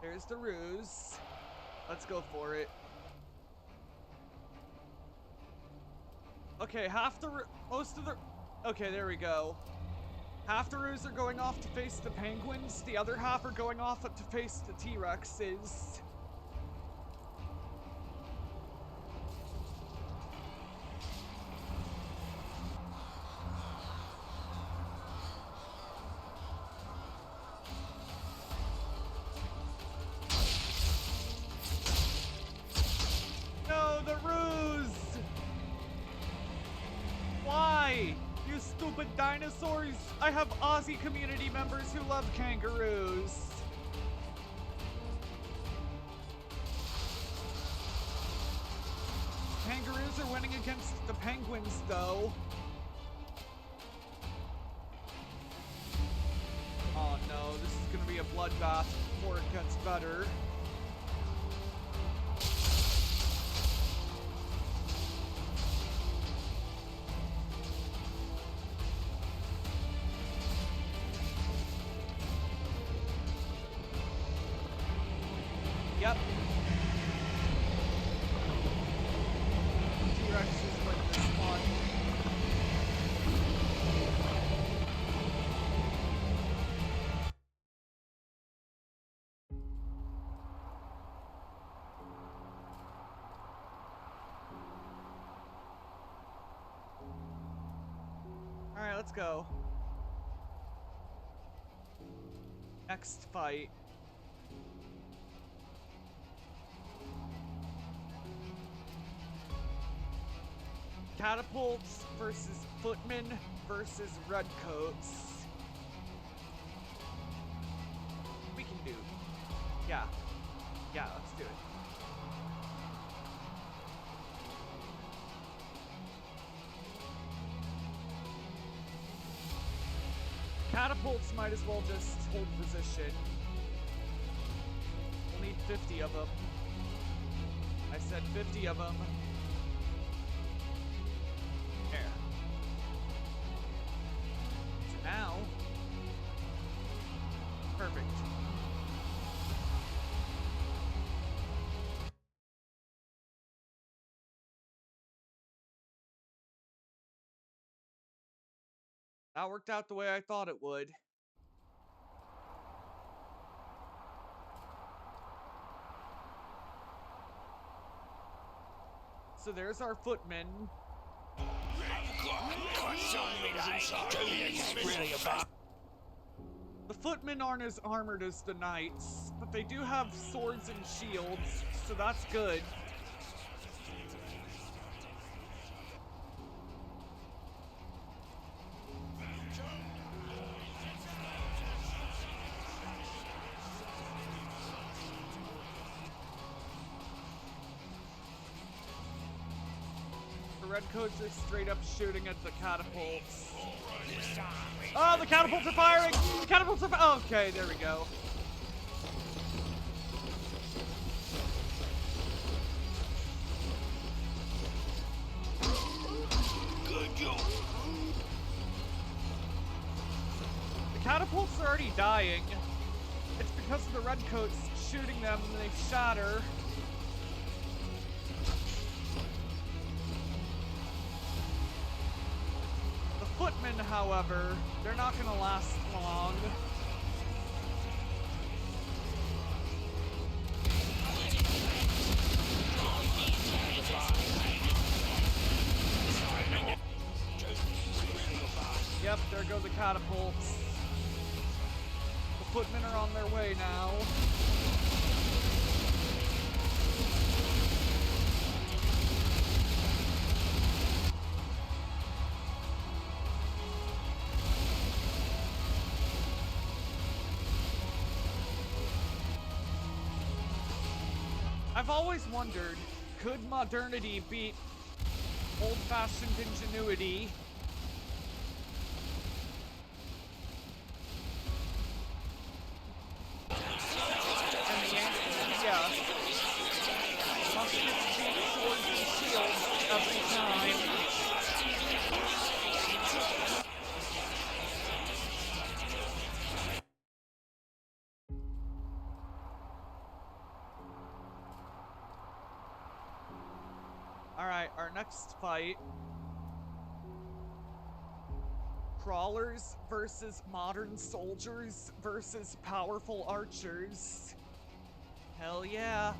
There's the ruse. Let's go for it. Okay, most of the... Okay, there we go. Half the ruse are going off to face the penguins, the other half are going off to face the T-Rexes. No, the ruse! Why? You stupid dinosaurs! I have Aussie community members who love kangaroos. Kangaroos are winning against the penguins, though. Oh no, this is gonna be a bloodbath before it gets better. Yep. T-Rex is winning this one. Alright, let's go. Next fight. Catapults versus footmen versus redcoats. We can do. Yeah. Yeah, let's do it. Catapults might as well just hold position. We'll need 50 of them. I said 50 of them. There. So now, perfect. That worked out the way I thought it would. So there's our footmen. The footmen aren't as armored as the knights, but they do have swords and shields, so that's good. Redcoats are straight up shooting at the catapults. Oh, the catapults are firing! The catapults are okay, there we go. The catapults are already dying. It's because of the redcoats shooting them and they shatter. Footmen, however, they're not gonna last long. Yep, there go the catapults. The footmen are on their way now. I've always wondered, could modernity beat old-fashioned ingenuity? And the answer is yes. Muskets beat swords and shields every time. Alright, our next fight. Crawlers versus modern soldiers versus powerful archers. Hell yeah.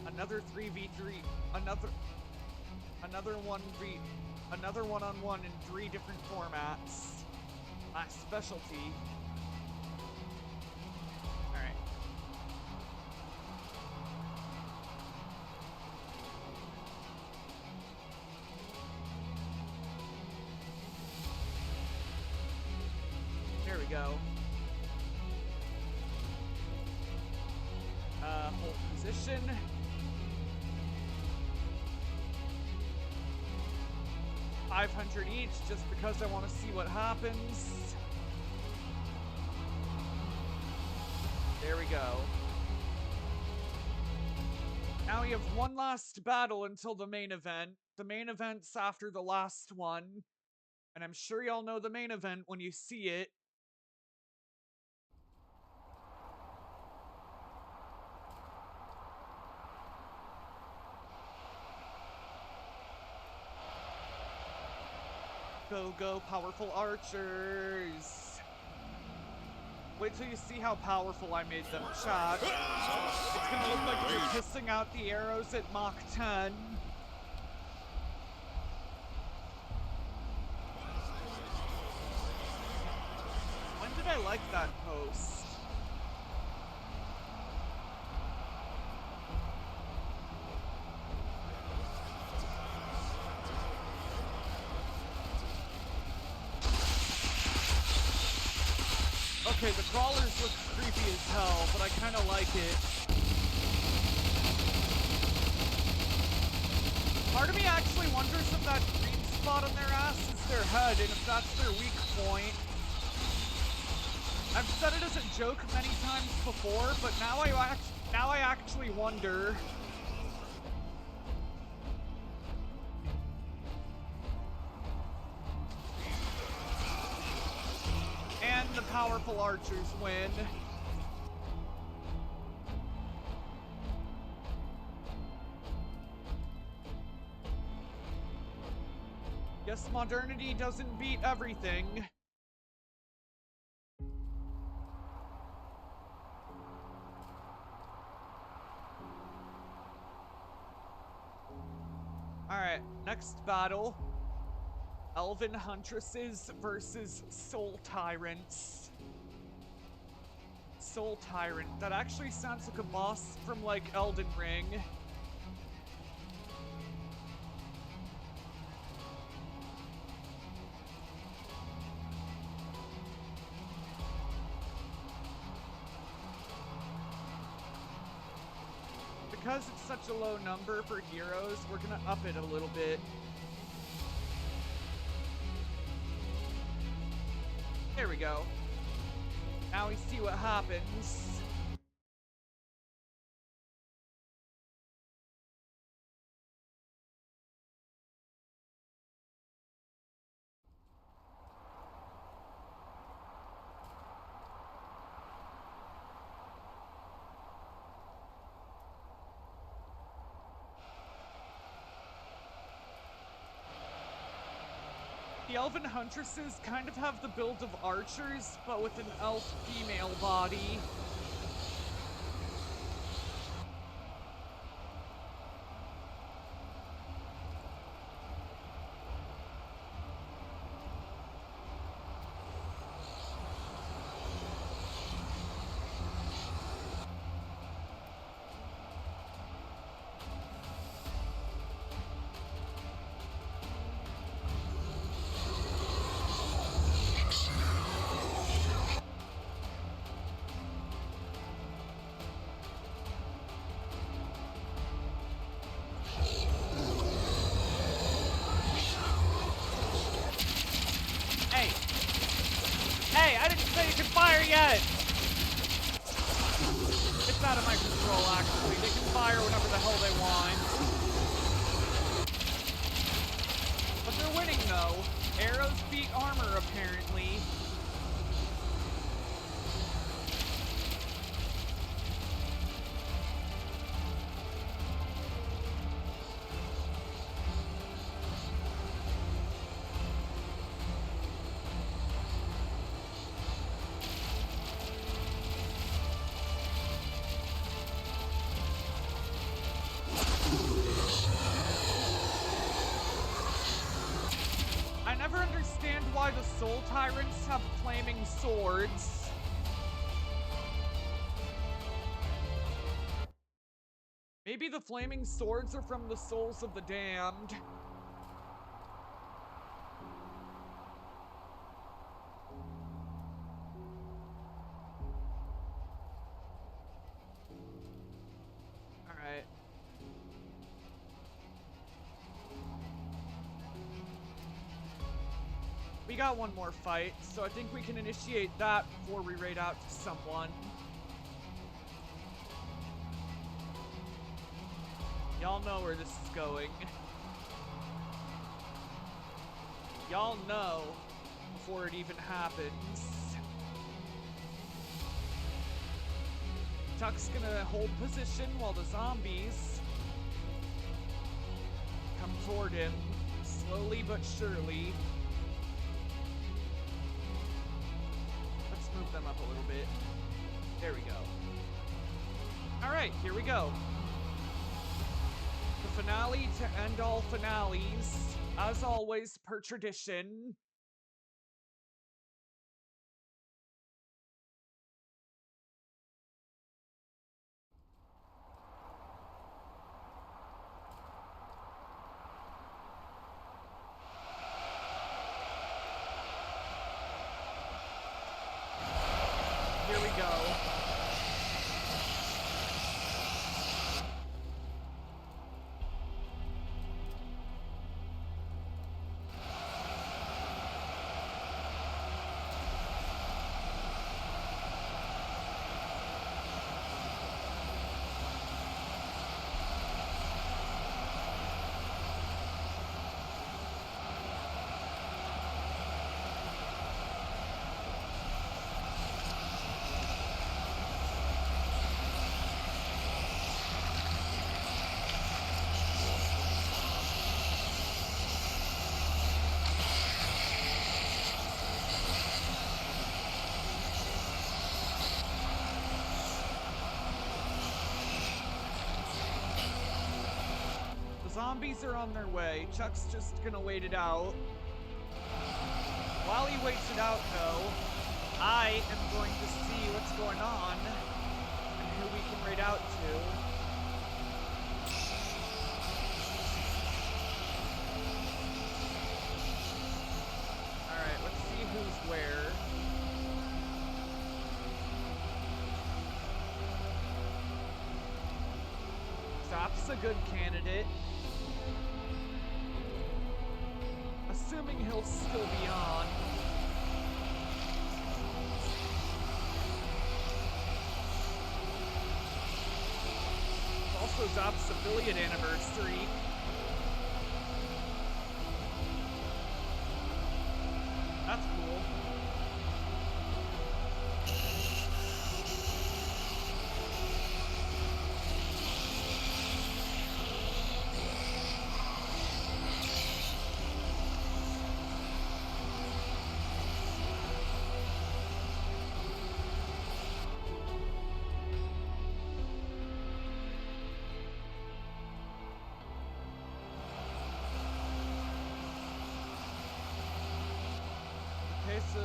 Another 3v3. Another one-on-one in 3 different formats. My specialty. Alright. There we go. Hold position. $500 each, just because I want to see what happens. There we go. Now we have one last battle until the main event. The main event's after the last one. And I'm sure y'all know the main event when you see it. Go, go, powerful archers. Wait till you see how powerful I made them, chat. It's gonna look like we're pissing out the arrows at Mach 10. When did I like that post? Okay, the crawlers look creepy as hell, but I kind of like it. Part of me actually wonders if that green spot on their ass is their head, and if that's their weak point. I've said it as a joke many times before, but now I actually wonder. And the powerful archers win. Guess modernity doesn't beat everything. Alright, next battle. Elven Huntresses versus Soul Tyrants. Soul Tyrant. That actually sounds like a boss from, like, Elden Ring. Because it's such a low number for heroes, we're gonna up it a little bit. There we go. Now we see what happens. The Elven Huntresses kind of have the build of archers, but with an elf female body. can fire yet! It's out of my control, actually. They can fire whenever the hell they want. But they're winning, though. Arrows beat armor, apparently. I never understand why the Soul Tyrants have flaming swords. Maybe the flaming swords are from the souls of the damned. Alright. We got one more fight, so I think we can initiate that before we raid out to someone. Y'all know where this is going. Y'all know before it even happens. Chuck's gonna hold position while the zombies come toward him, slowly but surely. Let's move them up a little bit. There we go. Alright, here we go. The finale to end all finales, as always, per tradition. Here we go. Zombies are on their way. Chuck's just gonna wait it out. While he waits it out, though, I am going to see what's going on and who we can raid out to. Alright, let's see who's where. Zop's a good candidate. Assuming he'll still be on. It's also Zop's affiliate anniversary. That's cool. Okay, so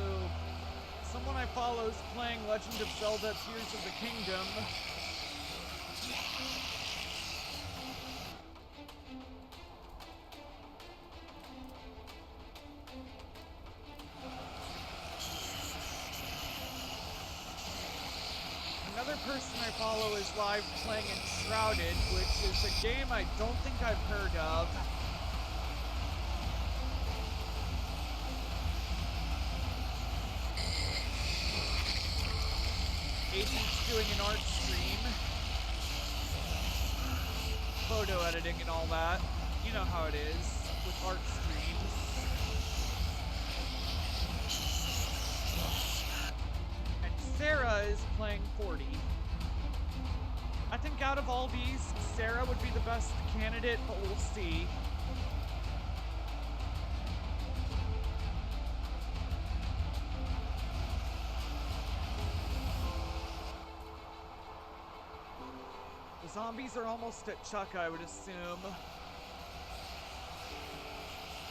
someone I follow is playing Legend of Zelda Tears of the Kingdom. Another person I follow is live playing Enshrouded, which is a game I don't think I've heard of. doing an art stream. Photo editing and all that. You know how it is with art streams. And Sarah is playing 40. I think out of all these, Sarah would be the best candidate, but we'll see. The zombies are almost at Chuck, I would assume.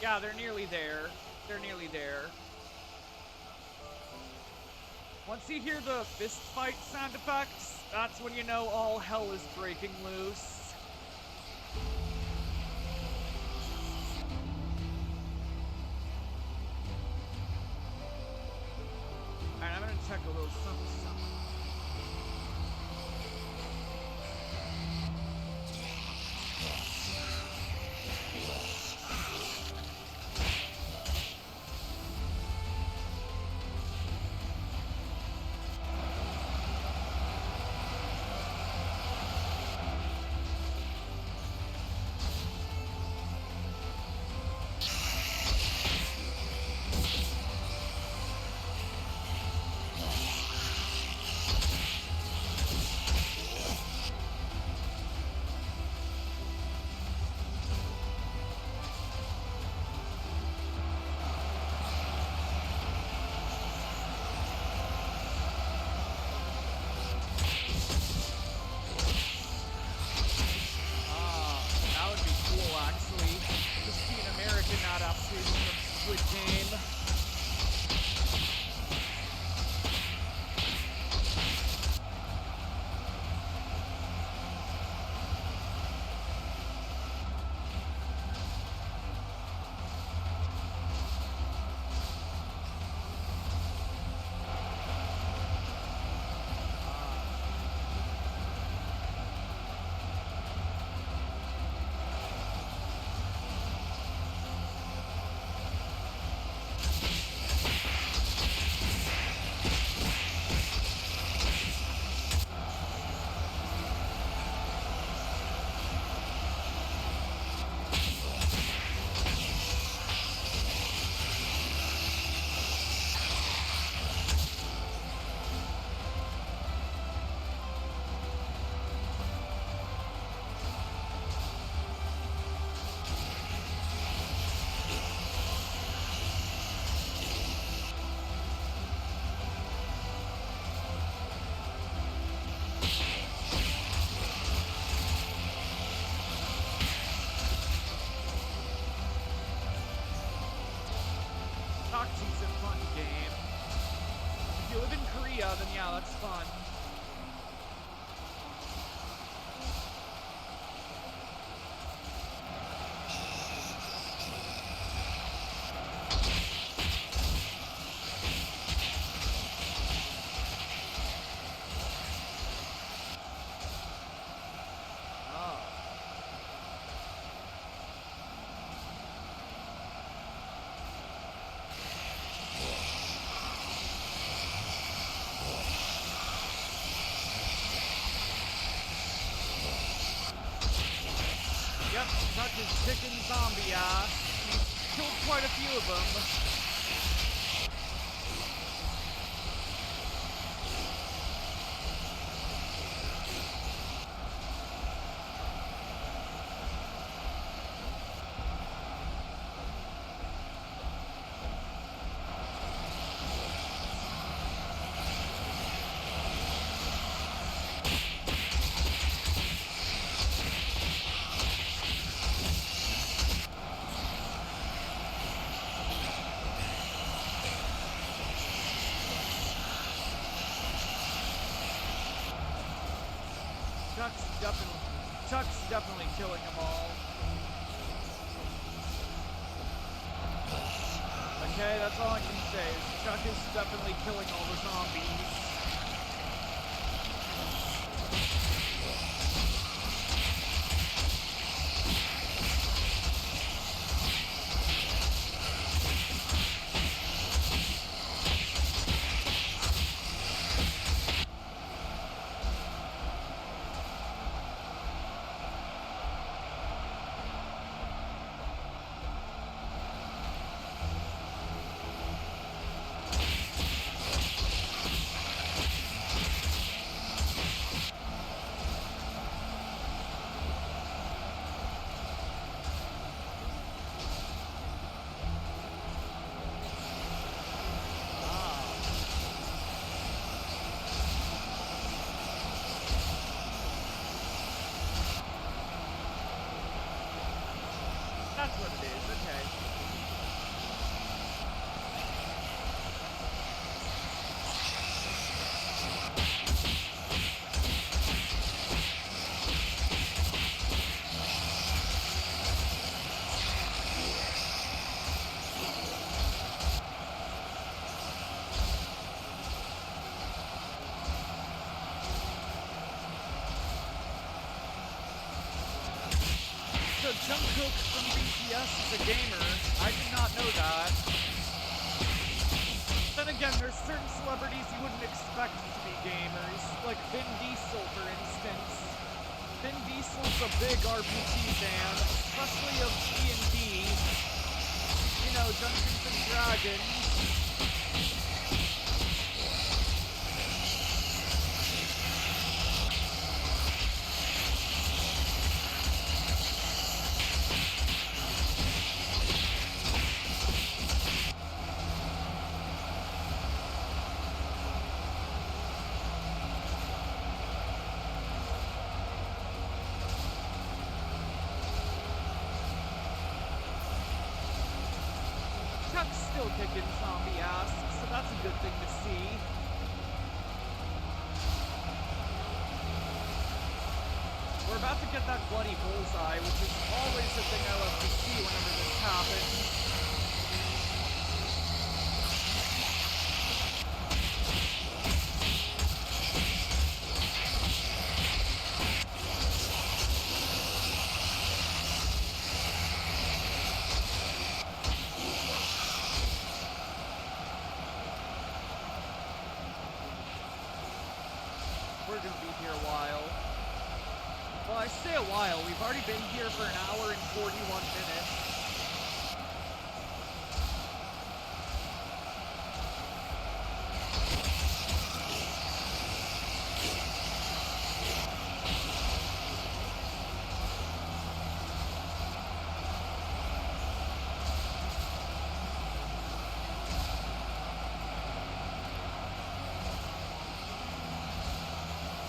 Yeah, they're nearly there. They're nearly there. Once you hear the fist fight sound effects, that's when you know all hell is breaking loose. Alright, I'm gonna check a little something. Toxie's a fun game. If you live in Korea, then yeah, that's fun. Yep, Chuck is kicking zombie ass. He's killed quite a few of them. Chuck's definitely killing them all. Okay, that's all I can say. Chuck is definitely killing all the zombies. gamer. I did not know that. Then again, there's certain celebrities you wouldn't expect to be gamers, like Vin Diesel, for instance. Vin Diesel's a big RPG fan, especially of D&D. You know, Dungeons and Dragons. Chuck's still kicking zombie ass, so that's a good thing to see. We're about to get that bloody bullseye, which is always the thing I love to see whenever this happens. We're gonna be here a while. Well, I say a while. We've already been here for an hour and 41 minutes.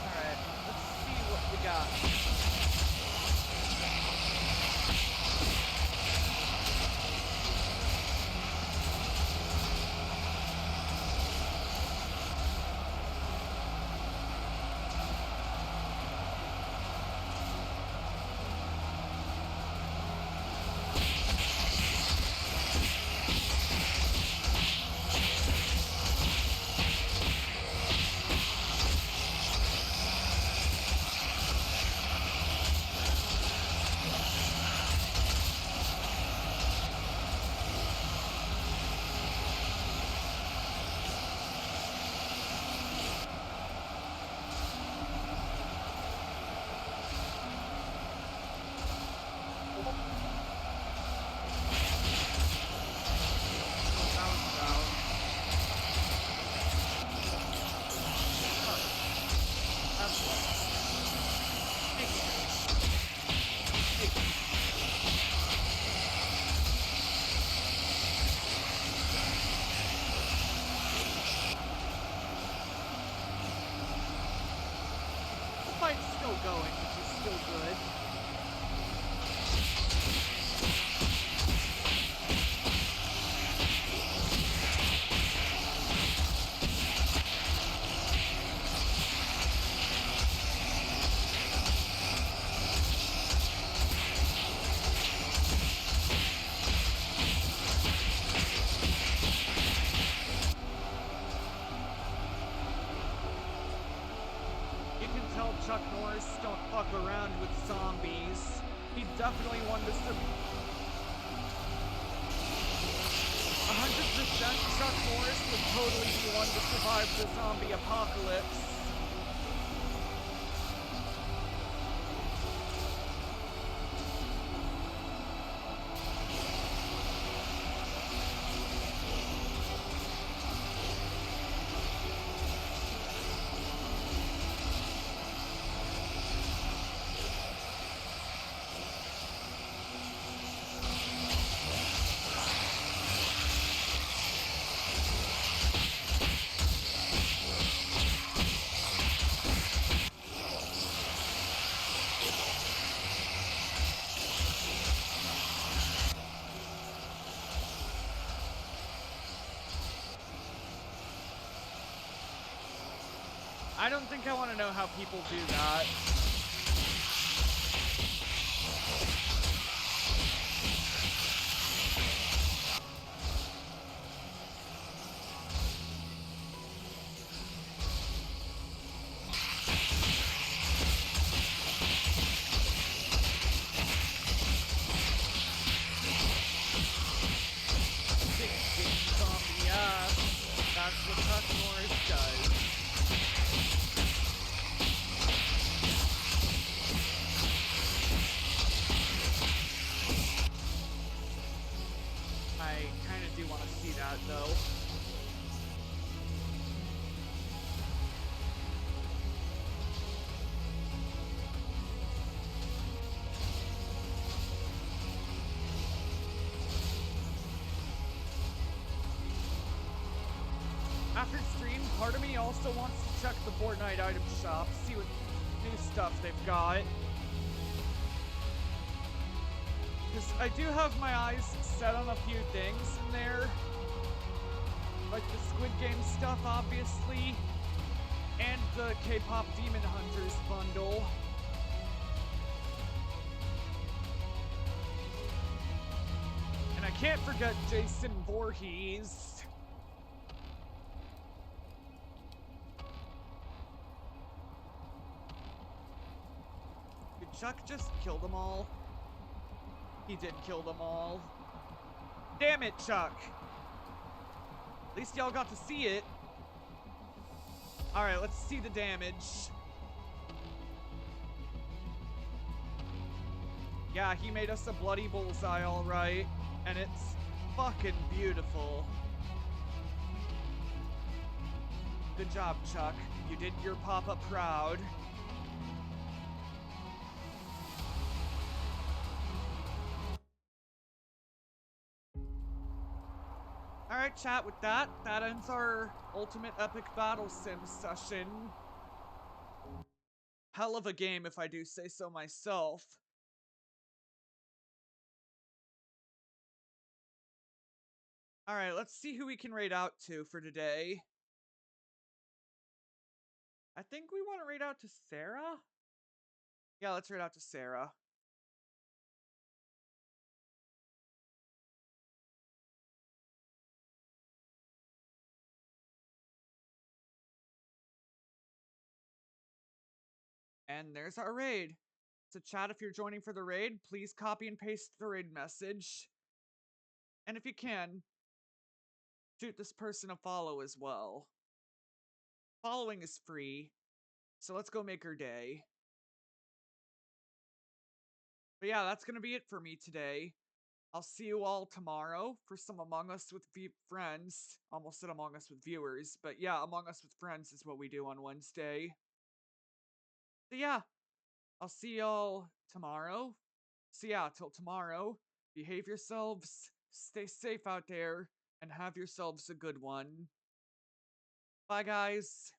Alright, let's see what we got. Fight's still going, which is still good. You can tell Chuck Norris don't fuck around with zombies. He definitely wanted us to... 100% Chuck Norris would totally be one to survive the zombie apocalypse. I don't think I want to know how people do that. what Chuck Norris does. I kind of do want to see that, though. After stream, part of me also wants to check the Fortnite item shop, see what new stuff they've got. Because I do have my eyes set on a few things in there. Like the Squid Game stuff, obviously. And the K-pop Demon Hunters bundle. And I can't forget Jason Voorhees. Did Chuck just kill them all? He did kill them all. Damn it, Chuck! At least y'all got to see it. Alright, let's see the damage. Yeah, he made us a bloody bullseye, alright. And it's fucking beautiful. Good job, Chuck. You did your papa proud. Alright, chat, with that ends our Ultimate Epic Battle Sim session. Hell of a game, if I do say so myself. Alright, let's see who we can raid out to for today. I think we want to raid out to Sarah? Yeah, let's raid out to Sarah. And there's our raid. So chat, if you're joining for the raid, please copy and paste the raid message. And if you can, shoot this person a follow as well. Following is free, so let's go make her day. But yeah, that's gonna be it for me today. I'll see you all tomorrow for some Among Us with friends. Almost said Among Us with viewers, but yeah, Among Us with friends is what we do on Wednesday. So yeah, I'll see y'all tomorrow. So yeah, till tomorrow, behave yourselves, stay safe out there, and have yourselves a good one. Bye, guys.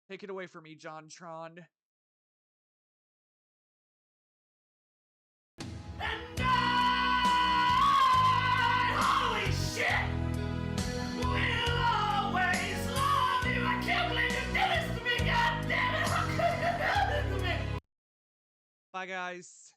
Take it away from me, JonTron. And holy shit! We'll always love you! I can't believe you did this to me! God damn it! How could you do this to me? Bye, guys.